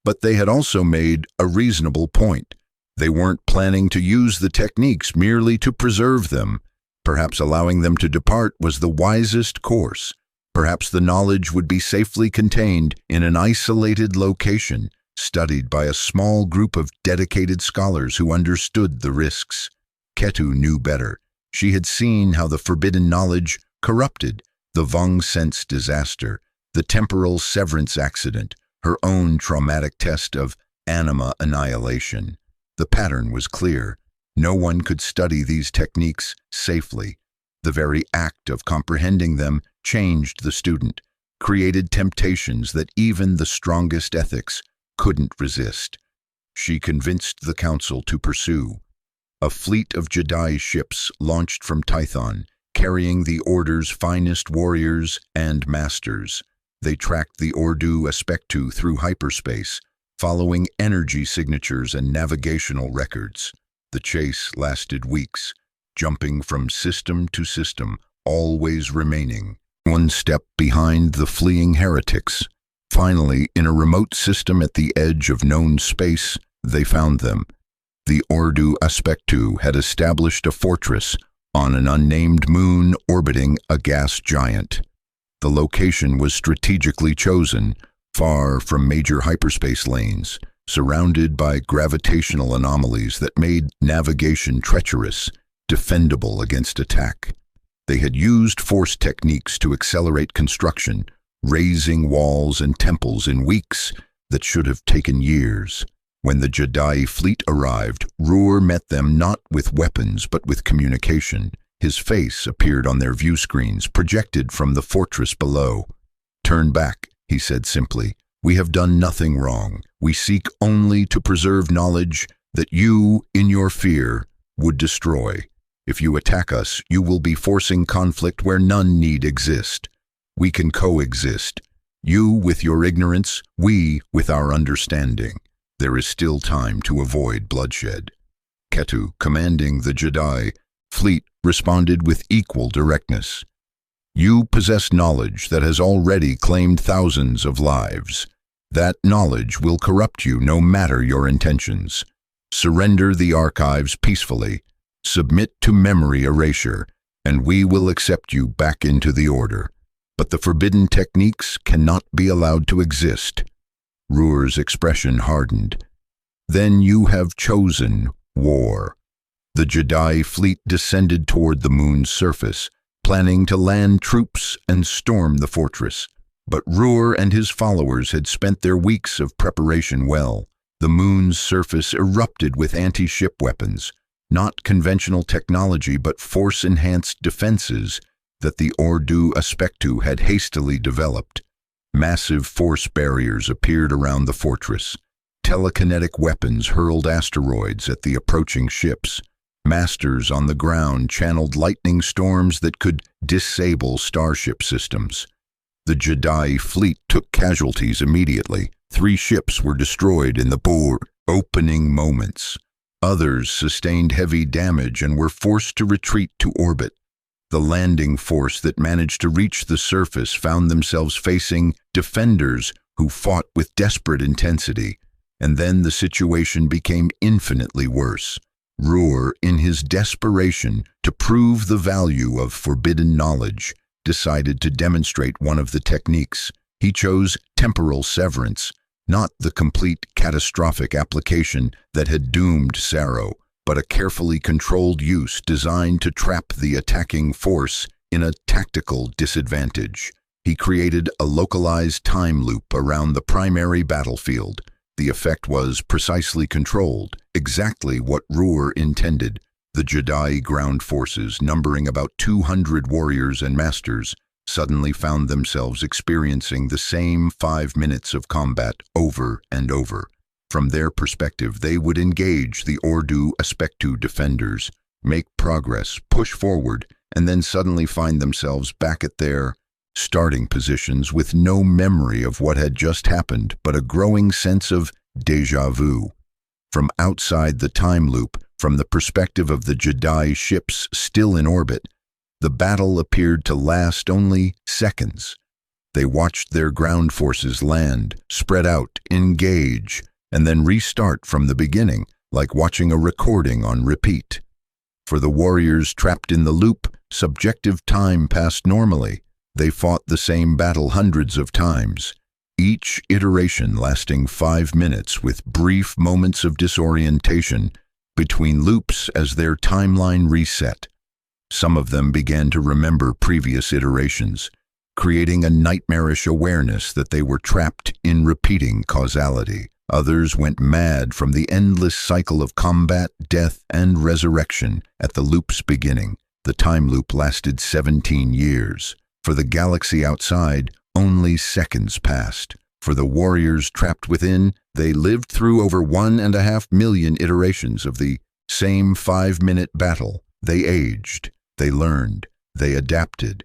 S1: But they had also made a reasonable point. They weren't planning to use the techniques merely to preserve them. Perhaps allowing them to depart was the wisest course. Perhaps the knowledge would be safely contained in an isolated location, studied by a small group of dedicated scholars who understood the risks. Ketu knew better. She had seen how the forbidden knowledge corrupted the Vong Sense disaster, the temporal severance accident, her own traumatic test of anima annihilation. The pattern was clear. No one could study these techniques safely. The very act of comprehending them changed the student, created temptations that even the strongest ethics couldn't resist. She convinced the Council to pursue. A fleet of Jedi ships launched from Tython, carrying the Order's finest warriors and masters. They tracked the Ordu Aspectu through hyperspace, following energy signatures and navigational records. The chase lasted weeks, jumping from system to system, always remaining one step behind the fleeing heretics. Finally, in a remote system at the edge of known space, they found them. The Ordu Aspectu had established a fortress on an unnamed moon orbiting a gas giant. The location was strategically chosen, far from major hyperspace lanes, surrounded by gravitational anomalies that made navigation treacherous, defendable against attack. They had used force techniques to accelerate construction, raising walls and temples in weeks that should have taken years. When the Jedi fleet arrived, Ruhr met them not with weapons but with communication. His face appeared on their view screens, projected from the fortress below. "Turn back," he said simply. "We have done nothing wrong. We seek only to preserve knowledge that you, in your fear, would destroy. If you attack us, you will be forcing conflict where none need exist. We can coexist. You with your ignorance, we with our understanding. There is still time to avoid bloodshed." Ketu, commanding the Jedi fleet, responded with equal directness. "You possess knowledge that has already claimed thousands of lives. That knowledge will corrupt you no matter your intentions. Surrender the archives peacefully, submit to memory erasure, and we will accept you back into the Order. But the forbidden techniques cannot be allowed to exist." Ruhr's expression hardened. "Then you have chosen war." The Jedi fleet descended toward the moon's surface, planning to land troops and storm the fortress. But Ruhr and his followers had spent their weeks of preparation well. The moon's surface erupted with anti-ship weapons, not conventional technology but force-enhanced defenses that the Ordu Aspectu had hastily developed. Massive force barriers appeared around the fortress. Telekinetic weapons hurled asteroids at the approaching ships. Masters on the ground channeled lightning storms that could disable starship systems. The Jedi fleet took casualties immediately. 3 ships were destroyed in the opening moments. Others sustained heavy damage and were forced to retreat to orbit. The landing force that managed to reach the surface found themselves facing defenders who fought with desperate intensity. And then the situation became infinitely worse. Ruhr, in his desperation to prove the value of forbidden knowledge, decided to demonstrate one of the techniques. He chose temporal severance, not the complete catastrophic application that had doomed Saro, but a carefully controlled use designed to trap the attacking force in a tactical disadvantage. He created a localized time loop around the primary battlefield. The effect was precisely controlled, exactly what Ruhr intended. The Jedi ground forces, numbering about 200 warriors and masters, suddenly found themselves experiencing the same 5 minutes of combat over and over. From their perspective, they would engage the Ordu Aspectu defenders, make progress, push forward, and then suddenly find themselves back at their starting positions with no memory of what had just happened, but a growing sense of déjà vu. From outside the time loop, from the perspective of the Jedi ships still in orbit, the battle appeared to last only seconds. They watched their ground forces land, spread out, engage, and then restart from the beginning, like watching a recording on repeat. For the warriors trapped in the loop, subjective time passed normally. They fought the same battle hundreds of times, each iteration lasting 5 minutes with brief moments of disorientation between loops as their timeline reset. Some of them began to remember previous iterations, creating a nightmarish awareness that they were trapped in repeating causality. Others went mad from the endless cycle of combat, death, and resurrection at the loop's beginning. The time loop lasted 17 years. For the galaxy outside, only seconds passed. For the warriors trapped within, they lived through over 1.5 million iterations of the same 5-minute battle. They aged, they learned, they adapted.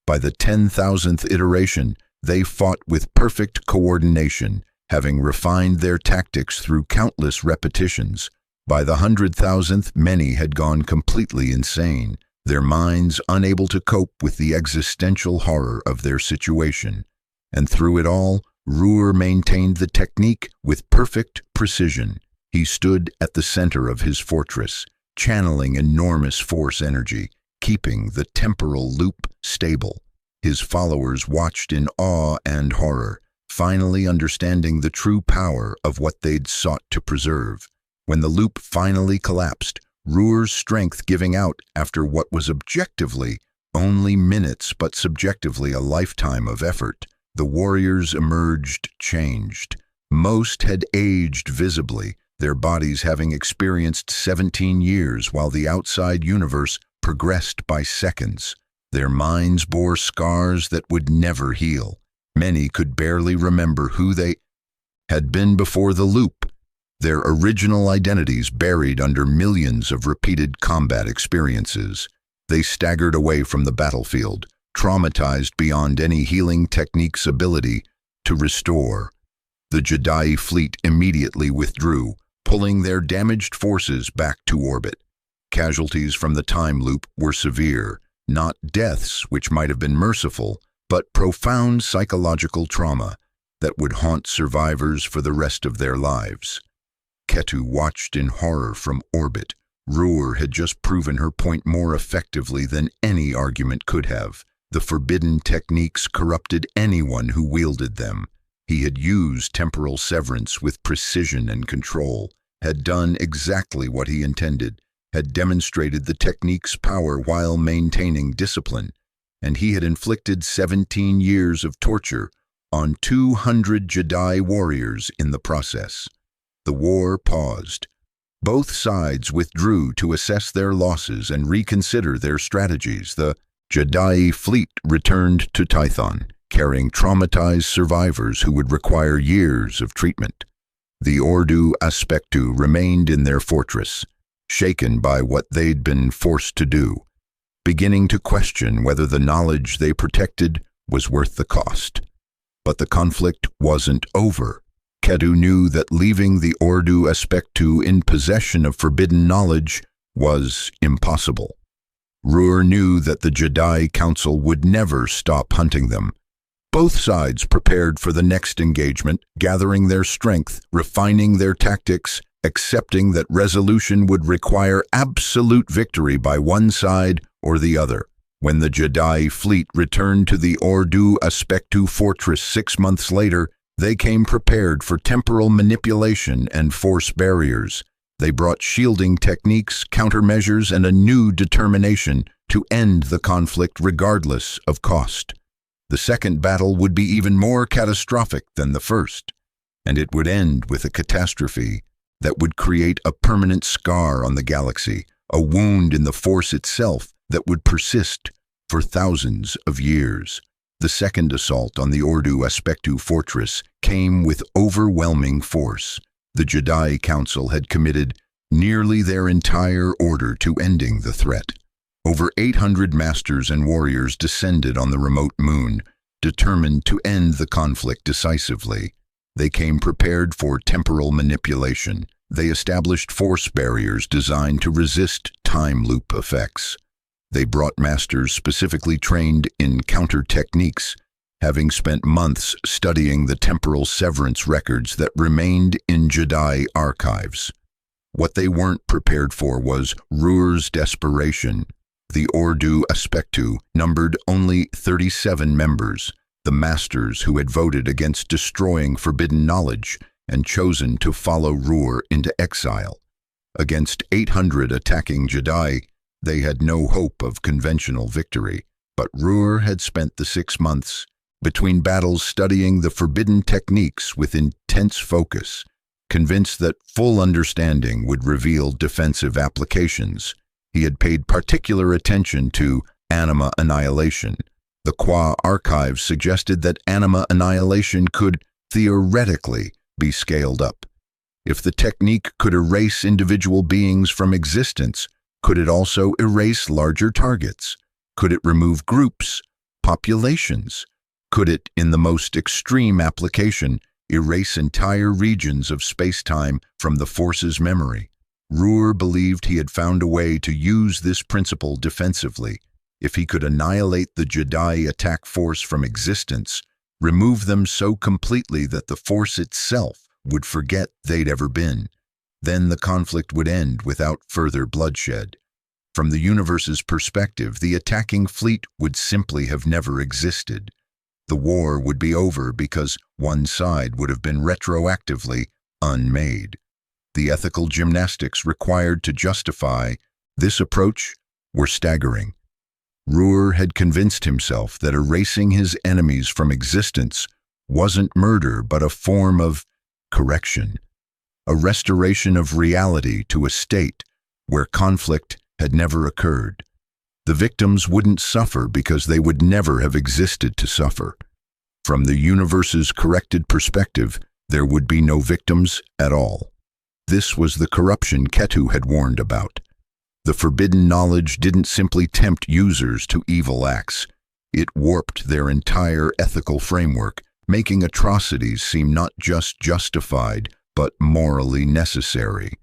S1: By the 10,000th iteration, they fought with perfect coordination, having refined their tactics through countless repetitions. By the 100,000th, many had gone completely insane, their minds unable to cope with the existential horror of their situation. And through it all, Ruhr maintained the technique with perfect precision. He stood at the center of his fortress, channeling enormous force energy, keeping the temporal loop stable. His followers watched in awe and horror, finally understanding the true power of what they'd sought to preserve. When the loop finally collapsed, Ruhr's strength giving out after what was objectively only minutes but subjectively a lifetime of effort, the warriors emerged changed. Most had aged visibly, their bodies having experienced 17 years while the outside universe progressed by seconds. Their minds bore scars that would never heal. Many could barely remember who they had been before the loop, their original identities buried under millions of repeated combat experiences. They staggered away from the battlefield, traumatized beyond any healing technique's ability to restore. The Jedi fleet immediately withdrew, pulling their damaged forces back to orbit. Casualties from the time loop were severe, not deaths, which might have been merciful, but profound psychological trauma that would haunt survivors for the rest of their lives. Ketu watched in horror from orbit. Ruhr had just proven her point more effectively than any argument could have. The forbidden techniques corrupted anyone who wielded them. He had used temporal severance with precision and control, had done exactly what he intended, had demonstrated the technique's power while maintaining discipline, and he had inflicted 17 years of torture on 200 Jedi warriors in the process. The war paused. Both sides withdrew to assess their losses and reconsider their strategies. The Jedi fleet returned to Tython, carrying traumatized survivors who would require years of treatment. The Ordu Aspectu remained in their fortress, shaken by what they'd been forced to do, beginning to question whether the knowledge they protected was worth the cost. But the conflict wasn't over. Ketu knew that leaving the Ordu Aspectu in possession of forbidden knowledge was impossible. Ruhr knew that the Jedi Council would never stop hunting them. Both sides prepared for the next engagement, gathering their strength, refining their tactics, accepting that resolution would require absolute victory by one side or the other. When the Jedi fleet returned to the Ordu Aspectu fortress 6 months later, they came prepared for temporal manipulation and force barriers. They brought shielding techniques, countermeasures, and a new determination to end the conflict regardless of cost. The second battle would be even more catastrophic than the first, and it would end with a catastrophe that would create a permanent scar on the galaxy, a wound in the Force itself that would persist for thousands of years. The second assault on the Ordu Aspectu fortress came with overwhelming force. The Jedi Council had committed nearly their entire order to ending the threat. Over 800 masters and warriors descended on the remote moon, determined to end the conflict decisively. They came prepared for temporal manipulation. They established force barriers designed to resist time loop effects. They brought masters specifically trained in counter techniques, having spent months studying the temporal severance records that remained in Jedi archives. What they weren't prepared for was Ruhr's desperation. The Ordu Aspectu numbered only 37 members, the masters who had voted against destroying forbidden knowledge and chosen to follow Ruhr into exile. Against 800 attacking Jedi, they had no hope of conventional victory, but Ruhr had spent the 6 months between battles studying the forbidden techniques with intense focus, convinced that full understanding would reveal defensive applications. He had paid particular attention to anima annihilation. The Qua archives suggested that anima annihilation could theoretically be scaled up. If the technique could erase individual beings from existence, could it also erase larger targets? Could it remove groups, populations? Could it, in the most extreme application, erase entire regions of space-time from the Force's memory? Ruhr believed he had found a way to use this principle defensively. If he could annihilate the Jedi attack force from existence, remove them so completely that the Force itself would forget they'd ever been, then the conflict would end without further bloodshed. From the universe's perspective, the attacking fleet would simply have never existed. The war would be over because one side would have been retroactively unmade. The ethical gymnastics required to justify this approach were staggering. Ruhr had convinced himself that erasing his enemies from existence wasn't murder but a form of correction, a restoration of reality to a state where conflict had never occurred. The victims wouldn't suffer because they would never have existed to suffer. From the universe's corrected perspective, there would be no victims at all. This was the corruption Ketu had warned about. The forbidden knowledge didn't simply tempt users to evil acts. It warped their entire ethical framework, making atrocities seem not just justified, but morally necessary.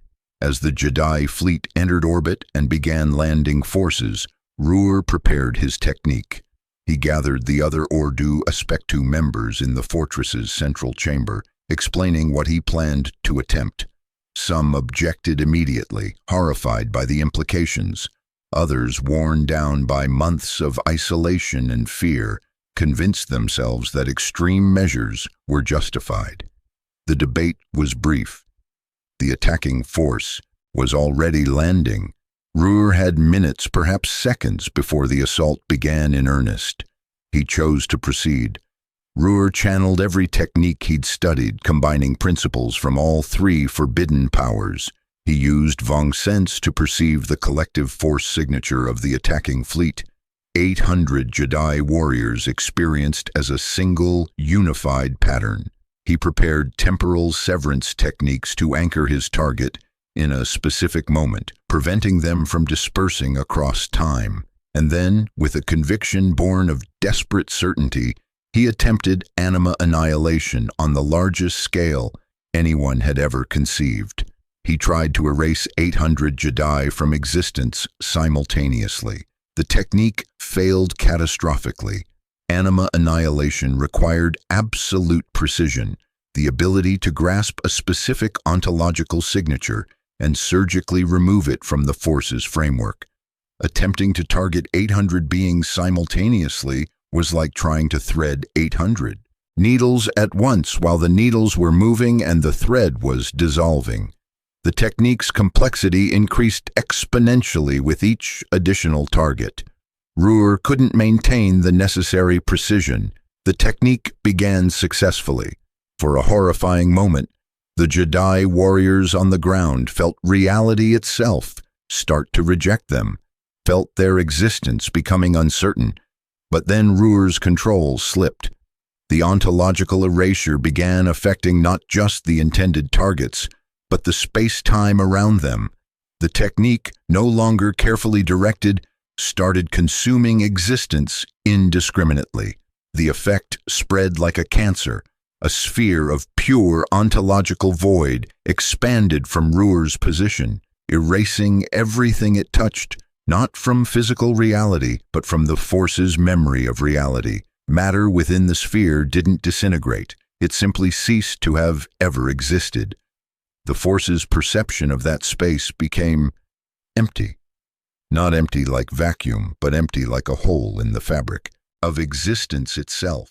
S1: As the Jedi fleet entered orbit and began landing forces, Ruhr prepared his technique. He gathered the other Ordu Aspectu members in the fortress's central chamber, explaining what he planned to attempt. Some objected immediately, horrified by the implications. Others, worn down by months of isolation and fear, convinced themselves that extreme measures were justified. The debate was brief. The attacking force was already landing. Ruhr had minutes, perhaps seconds, before the assault began in earnest. He chose to proceed. Ruhr channeled every technique he'd studied, combining principles from all three forbidden powers. He used Vong Sense to perceive the collective force signature of the attacking fleet. 800 Jedi warriors experienced as a single, unified pattern. He prepared temporal severance techniques to anchor his target in a specific moment, preventing them from dispersing across time. And then, with a conviction born of desperate certainty, he attempted anima annihilation on the largest scale anyone had ever conceived. He tried to erase 800 Jedi from existence simultaneously. The technique failed catastrophically. Anima annihilation required absolute precision, the ability to grasp a specific ontological signature and surgically remove it from the Force's framework. Attempting to target 800 beings simultaneously was like trying to thread 800 needles at once while the needles were moving and the thread was dissolving. The technique's complexity increased exponentially with each additional target. Ruhr couldn't maintain the necessary precision. The technique began successfully. For a horrifying moment, the Jedi warriors on the ground felt reality itself start to reject them, felt their existence becoming uncertain. But then Ruhr's control slipped. The ontological erasure began affecting not just the intended targets, but the space-time around them. The technique, no longer carefully directed, started consuming existence indiscriminately. The effect spread like a cancer. A sphere of pure ontological void expanded from Ruhr's position, erasing everything it touched, not from physical reality, but from the Force's memory of reality. Matter within the sphere didn't disintegrate. It simply ceased to have ever existed. The Force's perception of that space became empty. Not empty like vacuum, but empty like a hole in the fabric of existence itself.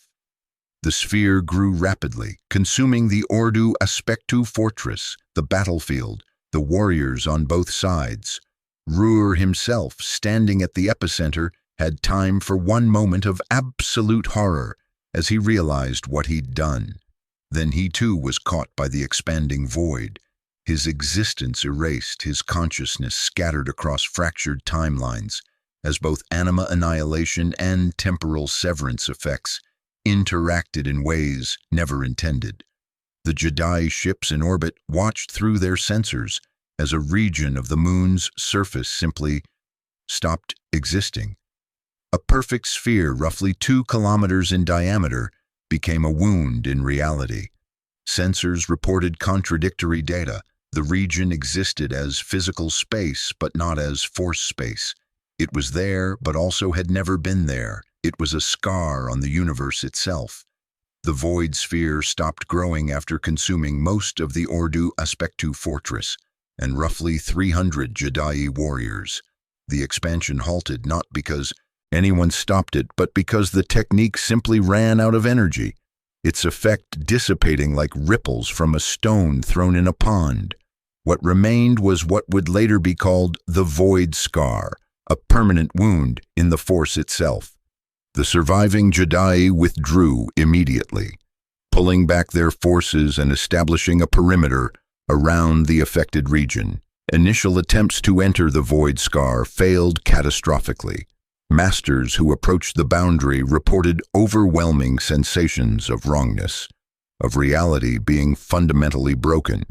S1: The sphere grew rapidly, consuming the Ordu Aspectu fortress, the battlefield, the warriors on both sides. Ruhr himself, standing at the epicenter, had time for one moment of absolute horror as he realized what he'd done. Then he too was caught by the expanding void. His existence erased, his consciousness scattered across fractured timelines, as both anima annihilation and temporal severance effects interacted in ways never intended. The Jedi ships in orbit watched through their sensors as a region of the moon's surface simply stopped existing. A perfect sphere, roughly 2 kilometers in diameter, became a wound in reality. Sensors reported contradictory data. The region existed as physical space, but not as force space. It was there, but also had never been there. It was a scar on the universe itself. The void sphere stopped growing after consuming most of the Ordu Aspectu fortress and roughly 300 Jedi warriors. The expansion halted not because anyone stopped it, but because the technique simply ran out of energy, its effect dissipating like ripples from a stone thrown in a pond. What remained was what would later be called the Void Scar, a permanent wound in the Force itself. The surviving Jedi withdrew immediately, pulling back their forces and establishing a perimeter around the affected region. Initial attempts to enter the Void Scar failed catastrophically. Masters who approached the boundary reported overwhelming sensations of wrongness, of reality being fundamentally broken.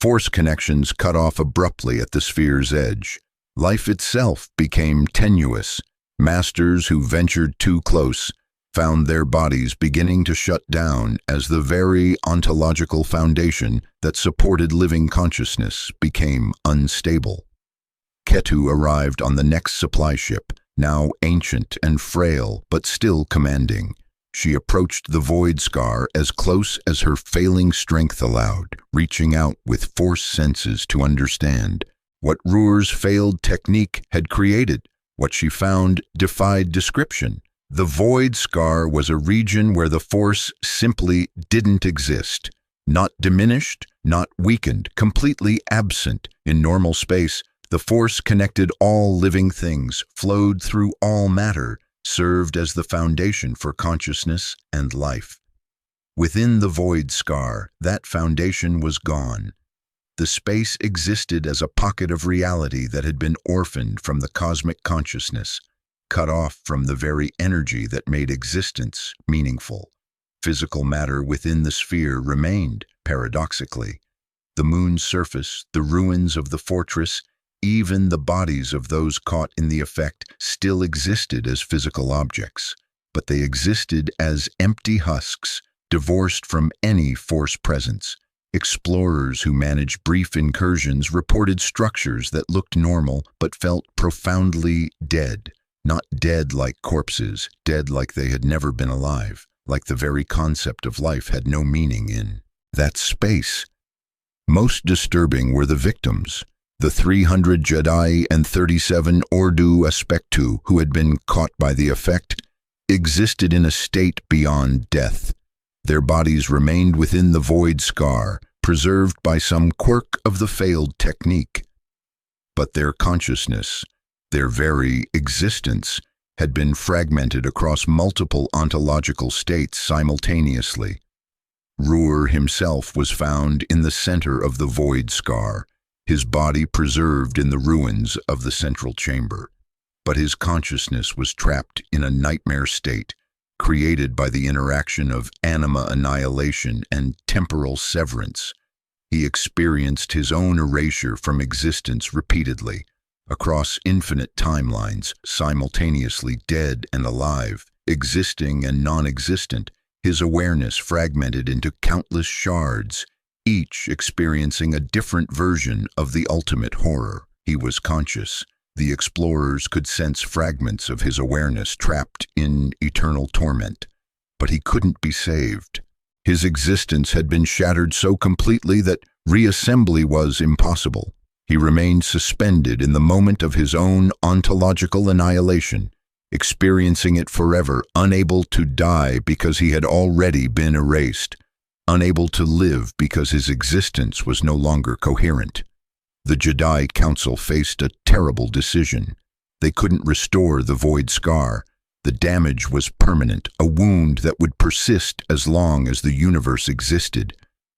S1: Force connections cut off abruptly at the sphere's edge. Life itself became tenuous. Masters who ventured too close found their bodies beginning to shut down as the very ontological foundation that supported living consciousness became unstable. Ketu arrived on the next supply ship, now ancient and frail, but still commanding. She approached the Void Scar as close as her failing strength allowed, reaching out with force senses to understand what Ruhr's failed technique had created. What she found defied description. The Void Scar was a region where the Force simply didn't exist. Not diminished, not weakened, completely absent. In normal space, the Force connected all living things, flowed through all matter, served as the foundation for consciousness and life. Within the void scar, that foundation was gone. The space existed as a pocket of reality that had been orphaned from the cosmic consciousness, cut off from the very energy that made existence meaningful. Physical matter within the sphere remained, paradoxically. The moon's surface, the ruins of the fortress, even the bodies of those caught in the effect still existed as physical objects, but they existed as empty husks, divorced from any force presence. Explorers who managed brief incursions reported structures that looked normal but felt profoundly dead. Not dead like corpses, dead like they had never been alive, like the very concept of life had no meaning in that space. Most disturbing were the victims, the 300 Jedi and 37 Ordu Aspectu who had been caught by the effect, existed in a state beyond death. Their bodies remained within the void scar, preserved by some quirk of the failed technique. But their consciousness, their very existence, had been fragmented across multiple ontological states simultaneously. Ruhr himself was found in the center of the void scar, his body preserved in the ruins of the central chamber. But his consciousness was trapped in a nightmare state, created by the interaction of anima annihilation and temporal severance. He experienced his own erasure from existence repeatedly, across infinite timelines, simultaneously dead and alive, existing and non-existent, his awareness fragmented into countless shards, each experiencing a different version of the ultimate horror. He was conscious. The explorers could sense fragments of his awareness trapped in eternal torment, but he couldn't be saved. His existence had been shattered so completely that reassembly was impossible. He remained suspended in the moment of his own ontological annihilation, experiencing it forever, unable to die because he had already been erased, unable to live because his existence was no longer coherent. The Jedi Council faced a terrible decision. They couldn't restore the void scar. The damage was permanent, a wound that would persist as long as the universe existed.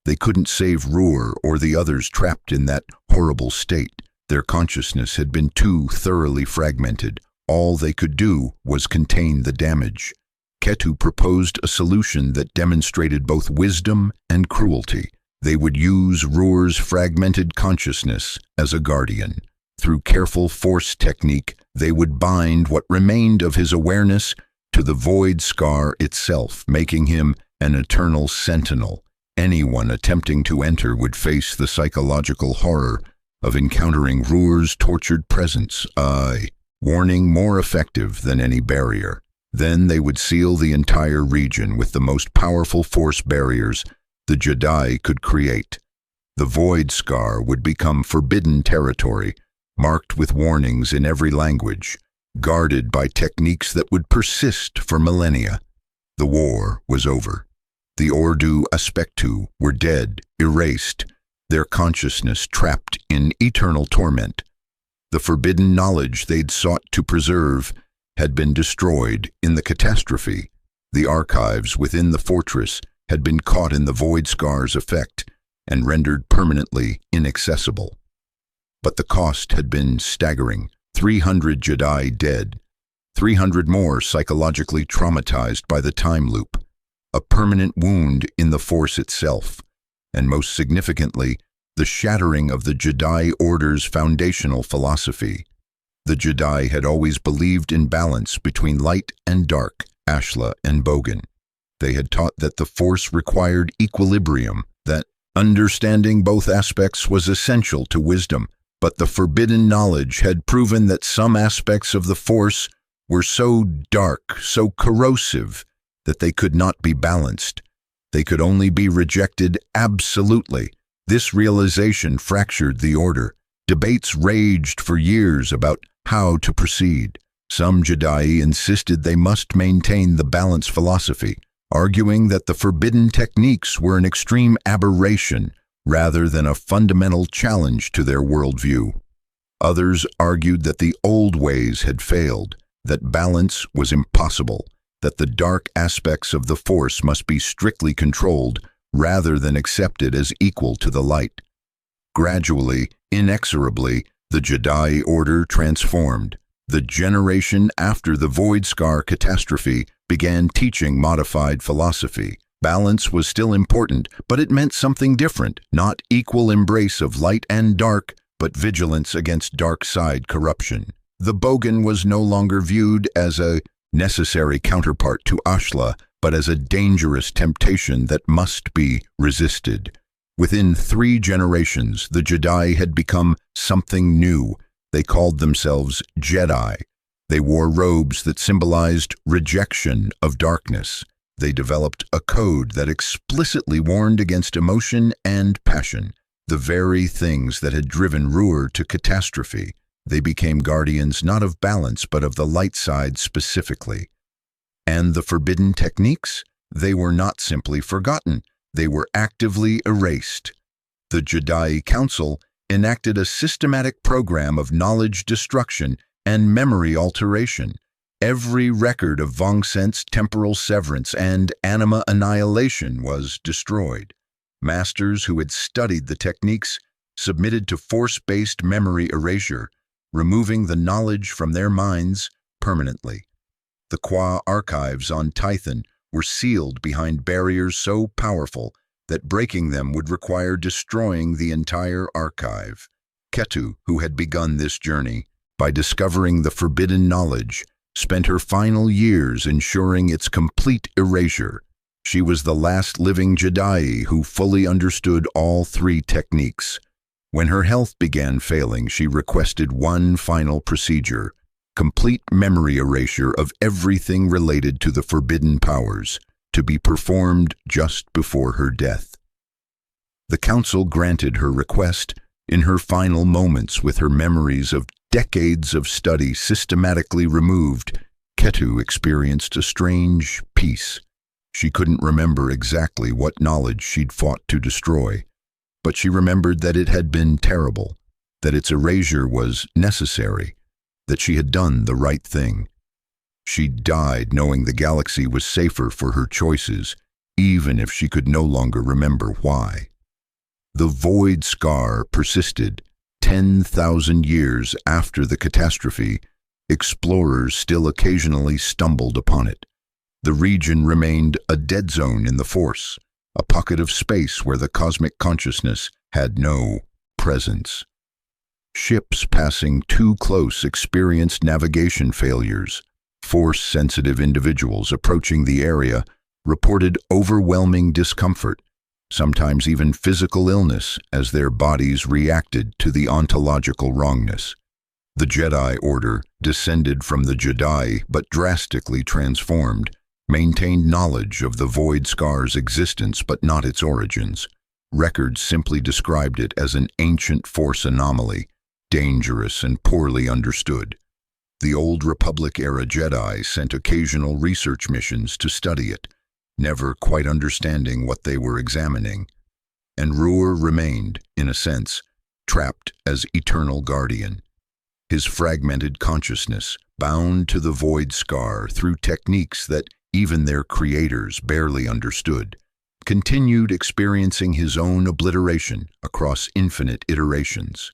S1: They couldn't save Ruhr or the others trapped in that horrible state. Their consciousness had been too thoroughly fragmented. All they could do was contain the damage. Ketu proposed a solution that demonstrated both wisdom and cruelty. They would use Ruhr's fragmented consciousness as a guardian. Through careful force technique, they would bind what remained of his awareness to the void scar itself, making him an eternal sentinel. Anyone attempting to enter would face the psychological horror of encountering Ruhr's tortured presence, a warning more effective than any barrier. Then they would seal the entire region with the most powerful force barriers the Jedi could create. The void scar would become forbidden territory, marked with warnings in every language, guarded by techniques that would persist for millennia. The war was over. The Ordu Aspectu were dead, erased, their consciousness trapped in eternal torment. The forbidden knowledge they'd sought to preserve had been destroyed in the catastrophe. The archives within the fortress had been caught in the void scar's effect and rendered permanently inaccessible. But the cost had been staggering. 300 Jedi dead, 300 more psychologically traumatized by the time loop, a permanent wound in the Force itself, and most significantly, the shattering of the Jedi Order's foundational philosophy. The Jedi had always believed in balance between light and dark, Ashla and Bogan. They had taught that the Force required equilibrium, that understanding both aspects was essential to wisdom, but the forbidden knowledge had proven that some aspects of the Force were so dark, so corrosive, that they could not be balanced. They could only be rejected absolutely. This realization fractured the Order. Debates raged for years about how to proceed. Some Jedi insisted they must maintain the balance philosophy, arguing that the forbidden techniques were an extreme aberration rather than a fundamental challenge to their worldview. Others argued that the old ways had failed, that balance was impossible, that the dark aspects of the Force must be strictly controlled rather than accepted as equal to the light. Gradually, inexorably, the Jedi Order transformed. The generation after the Void Scar catastrophe began teaching modified philosophy. Balance was still important, but it meant something different, not equal embrace of light and dark, but vigilance against dark side corruption. The Bogan was no longer viewed as a necessary counterpart to Ashla, but as a dangerous temptation that must be resisted. Within 3 generations, the Jedi had become something new. They called themselves Jedi. They wore robes that symbolized rejection of darkness. They developed a code that explicitly warned against emotion and passion, the very things that had driven Ruhr to catastrophe. They became guardians not of balance but of the light side specifically. And the forbidden techniques? They were not simply forgotten. They were actively erased. The Jedi Council enacted a systematic program of knowledge destruction and memory alteration. Every record of Vongsen's temporal severance and anima annihilation was destroyed. Masters who had studied the techniques submitted to force-based memory erasure, removing the knowledge from their minds permanently. The Qua archives on Tython were sealed behind barriers so powerful that breaking them would require destroying the entire archive. Ketu, who had begun this journey by discovering the forbidden knowledge, spent her final years ensuring its complete erasure. She was the last living Jedi who fully understood all 3 techniques. When her health began failing, she requested one final procedure: complete memory erasure of everything related to the forbidden powers, to be performed just before her death. The Council granted her request. In her final moments, with her memories of decades of study systematically removed, Ketu experienced a strange peace. She couldn't remember exactly what knowledge she'd fought to destroy, but she remembered that it had been terrible, that its erasure was necessary, that she had done the right thing. She died knowing the galaxy was safer for her choices, even if she could no longer remember why. The Void Scar persisted. 10,000 years after the catastrophe, explorers still occasionally stumbled upon it. The region remained a dead zone in the Force, a pocket of space where the cosmic consciousness had no presence. Ships passing too close experienced navigation failures. Force-sensitive individuals approaching the area reported overwhelming discomfort, sometimes even physical illness, as their bodies reacted to the ontological wrongness. The Jedi Order, descended from the Jedi but drastically transformed, maintained knowledge of the Void Scar's existence but not its origins. Records simply described it as an ancient Force anomaly, dangerous and poorly understood. The Old Republic-era Jedi sent occasional research missions to study it, never quite understanding what they were examining. And Ruhr remained, in a sense, trapped as eternal guardian. His fragmented consciousness, bound to the Void Scar through techniques that even their creators barely understood, continued experiencing his own obliteration across infinite iterations.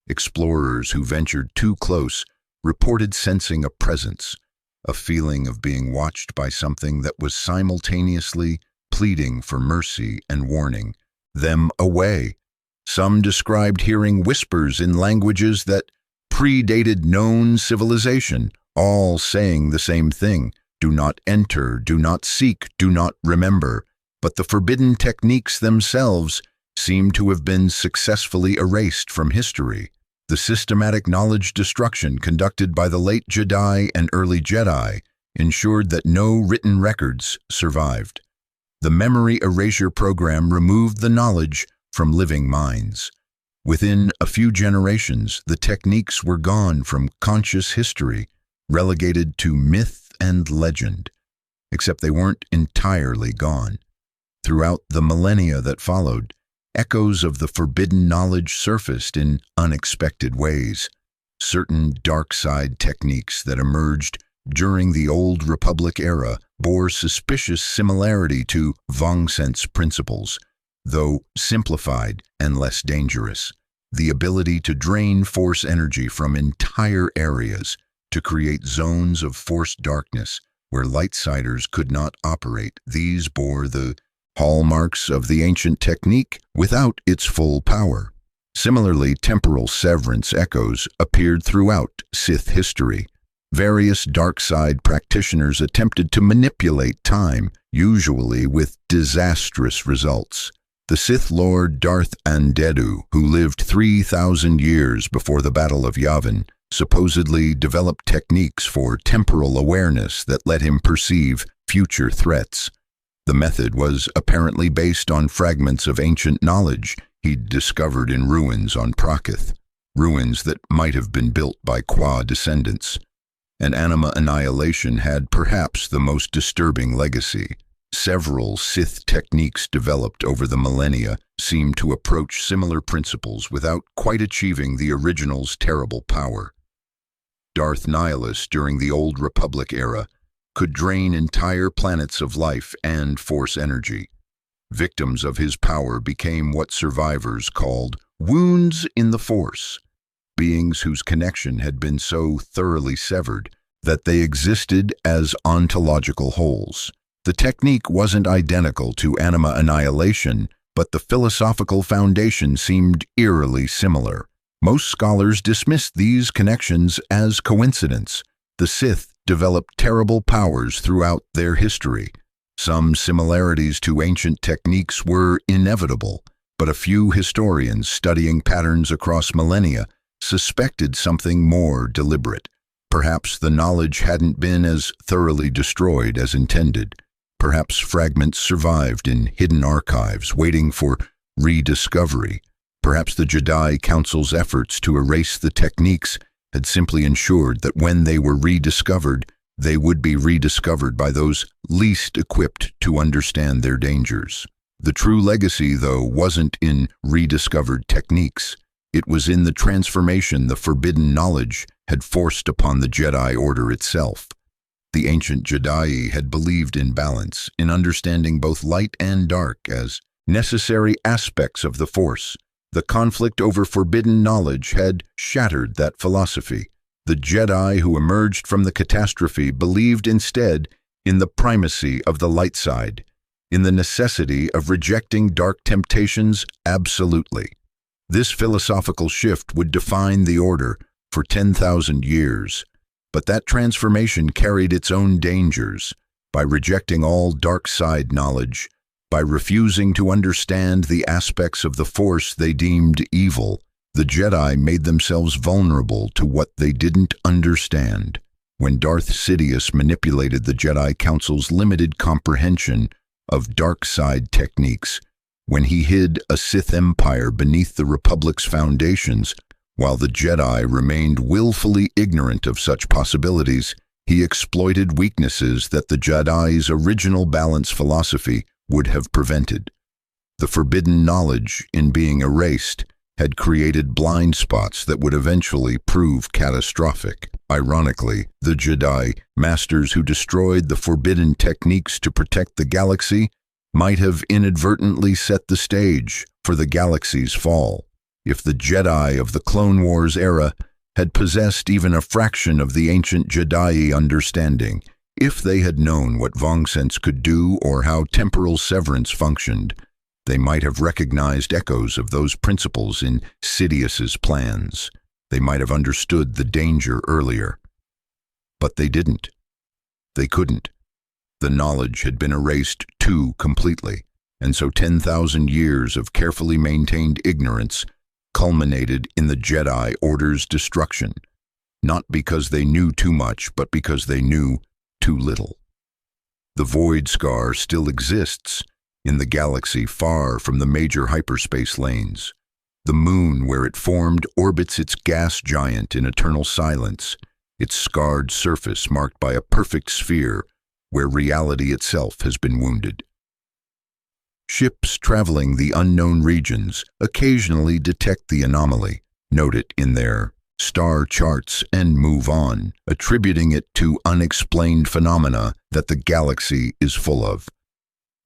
S1: Explorers who ventured too close reported sensing a presence, a feeling of being watched by something that was simultaneously pleading for mercy and warning them away. Some described hearing whispers in languages that predated known civilization, all saying the same thing: do not enter, do not seek, do not remember. But the forbidden techniques themselves seem to have been successfully erased from history. The systematic knowledge destruction conducted by the late Jedi and early Jedi ensured that no written records survived. The memory erasure program removed the knowledge from living minds. Within a few generations, the techniques were gone from conscious history, relegated to myth and legend. Except they weren't entirely gone. Throughout the millennia that followed, echoes of the forbidden knowledge surfaced in unexpected ways. Certain dark side techniques that emerged during the Old Republic era bore suspicious similarity to Vong-Sense principles, though simplified and less dangerous. The ability to drain force energy from entire areas to create zones of force darkness where lightsiders could not operate. These bore the hallmarks of the ancient technique without its full power. Similarly, temporal severance echoes appeared throughout Sith history. Various dark side practitioners attempted to manipulate time, usually with disastrous results. The Sith Lord Darth Andedu, who lived 3,000 years before the Battle of Yavin, supposedly developed techniques for temporal awareness that let him perceive future threats. The method was apparently based on fragments of ancient knowledge he'd discovered in ruins on Prakith, ruins that might have been built by Qua descendants. And anima annihilation had perhaps the most disturbing legacy. Several Sith techniques developed over the millennia seemed to approach similar principles without quite achieving the original's terrible power. Darth Nihilus during the Old Republic era could drain entire planets of life and force energy. Victims of his power became what survivors called wounds in the Force, beings whose connection had been so thoroughly severed that they existed as ontological holes. The technique wasn't identical to anima annihilation, but the philosophical foundation seemed eerily similar. Most scholars dismissed these connections as coincidence. The Sith developed terrible powers throughout their history. Some similarities to ancient techniques were inevitable, but a few historians studying patterns across millennia suspected something more deliberate. Perhaps the knowledge hadn't been as thoroughly destroyed as intended. Perhaps fragments survived in hidden archives, waiting for rediscovery. Perhaps the Jedi Council's efforts to erase the techniques had simply ensured that when they were rediscovered, they would be rediscovered by those least equipped to understand their dangers. The true legacy, though, wasn't in rediscovered techniques. It was in the transformation the forbidden knowledge had forced upon the Jedi Order itself. The ancient Jedi had believed in balance, in understanding both light and dark as necessary aspects of the Force. The conflict over forbidden knowledge had shattered that philosophy. The Jedi who emerged from the catastrophe believed instead in the primacy of the light side, in the necessity of rejecting dark temptations absolutely. This philosophical shift would define the Order for 10,000 years, but that transformation carried its own dangers. By rejecting all dark side knowledge, by refusing to understand the aspects of the Force they deemed evil, the Jedi made themselves vulnerable to what they didn't understand. When Darth Sidious manipulated the Jedi Council's limited comprehension of dark side techniques, when he hid a Sith Empire beneath the Republic's foundations, while the Jedi remained willfully ignorant of such possibilities, he exploited weaknesses that the Jedi's original balance philosophy would have prevented. The forbidden knowledge, in being erased, had created blind spots that would eventually prove catastrophic. Ironically, the Jedi, masters who destroyed the forbidden techniques to protect the galaxy, might have inadvertently set the stage for the galaxy's fall. If the Jedi of the Clone Wars era had possessed even a fraction of the ancient Jedi understanding, if they had known what Vong-Sense could do or how temporal severance functioned, they might have recognized echoes of those principles in Sidious's plans. They might have understood the danger earlier. But they didn't. They couldn't. The knowledge had been erased too completely, and so 10,000 years of carefully maintained ignorance culminated in the Jedi Order's destruction, not because they knew too much, but because they knew too little. The void scar still exists in the galaxy far from the major hyperspace lanes. The moon where it formed orbits its gas giant in eternal silence, its scarred surface marked by a perfect sphere where reality itself has been wounded. Ships traveling the unknown regions occasionally detect the anomaly, note it in their star charts, and move on, attributing it to unexplained phenomena that the galaxy is full of.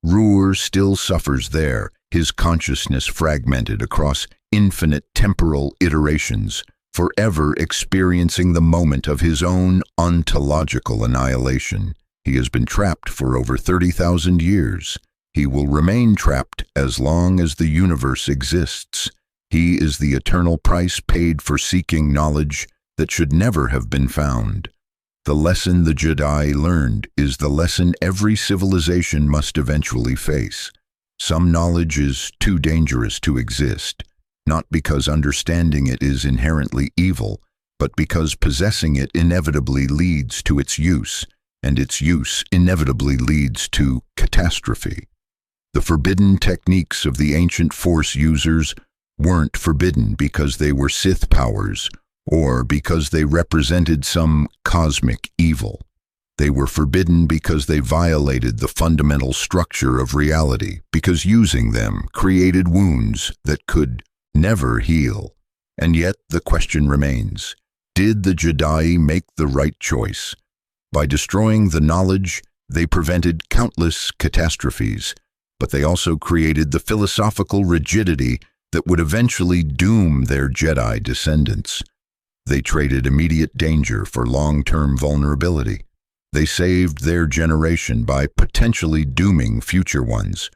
S1: Ruhr still suffers there, his consciousness fragmented across infinite temporal iterations, forever experiencing the moment of his own ontological annihilation. He has been trapped for over 30,000 years. He will remain trapped as long as the universe exists. He is the eternal price paid for seeking knowledge that should never have been found. The lesson the Jedi learned is the lesson every civilization must eventually face. Some knowledge is too dangerous to exist, not because understanding it is inherently evil, but because possessing it inevitably leads to its use, and its use inevitably leads to catastrophe. The forbidden techniques of the ancient Force users weren't forbidden because they were Sith powers or because they represented some cosmic evil. They were forbidden because they violated the fundamental structure of reality, because using them created wounds that could never heal. And yet the question remains, did the Jedi make the right choice? By destroying the knowledge, they prevented countless catastrophes, but they also created the philosophical rigidity that would eventually doom their Jedi descendants. They traded immediate danger for long-term vulnerability. They saved their generation by potentially dooming future ones.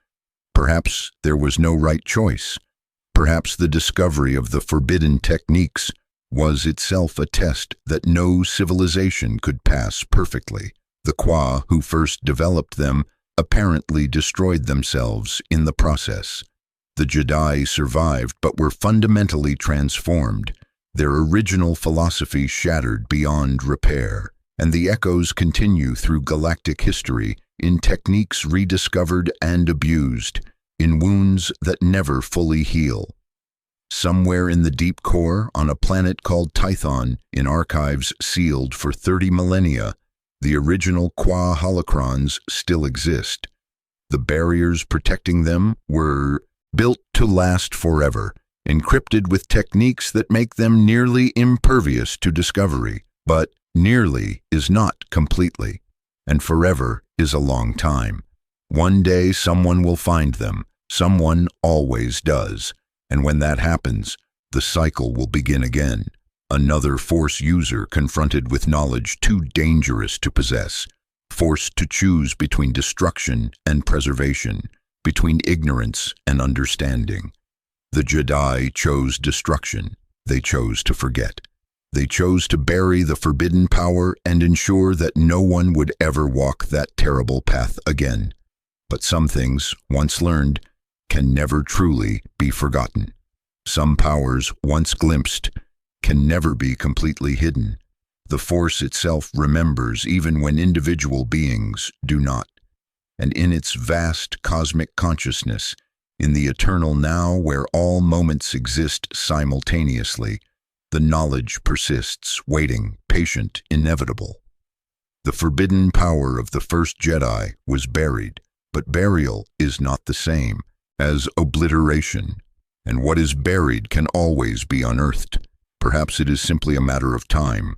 S1: Perhaps there was no right choice. Perhaps the discovery of the forbidden techniques was itself a test that no civilization could pass perfectly. The Kwa who first developed them apparently destroyed themselves in the process. The Jedi survived but were fundamentally transformed, their original philosophy shattered beyond repair, and the echoes continue through galactic history in techniques rediscovered and abused, in wounds that never fully heal. Somewhere in the deep core, on a planet called Tython, in archives sealed for 30 millennia, the original Kwa holocrons still exist. The barriers protecting them were built to last forever, encrypted with techniques that make them nearly impervious to discovery. But nearly is not completely, and forever is a long time. One day someone will find them, someone always does, and when that happens, the cycle will begin again. Another Force user confronted with knowledge too dangerous to possess, forced to choose between destruction and preservation, between ignorance and understanding. The Jedi chose destruction. They chose to forget. They chose to bury the forbidden power and ensure that no one would ever walk that terrible path again. But some things, once learned, can never truly be forgotten. Some powers, once glimpsed, can never be completely hidden. The Force itself remembers even when individual beings do not. And in its vast cosmic consciousness, in the eternal now where all moments exist simultaneously, the knowledge persists, waiting, patient, inevitable. The forbidden power of the first Jedi was buried, but burial is not the same as obliteration, and what is buried can always be unearthed. Perhaps it is simply a matter of time.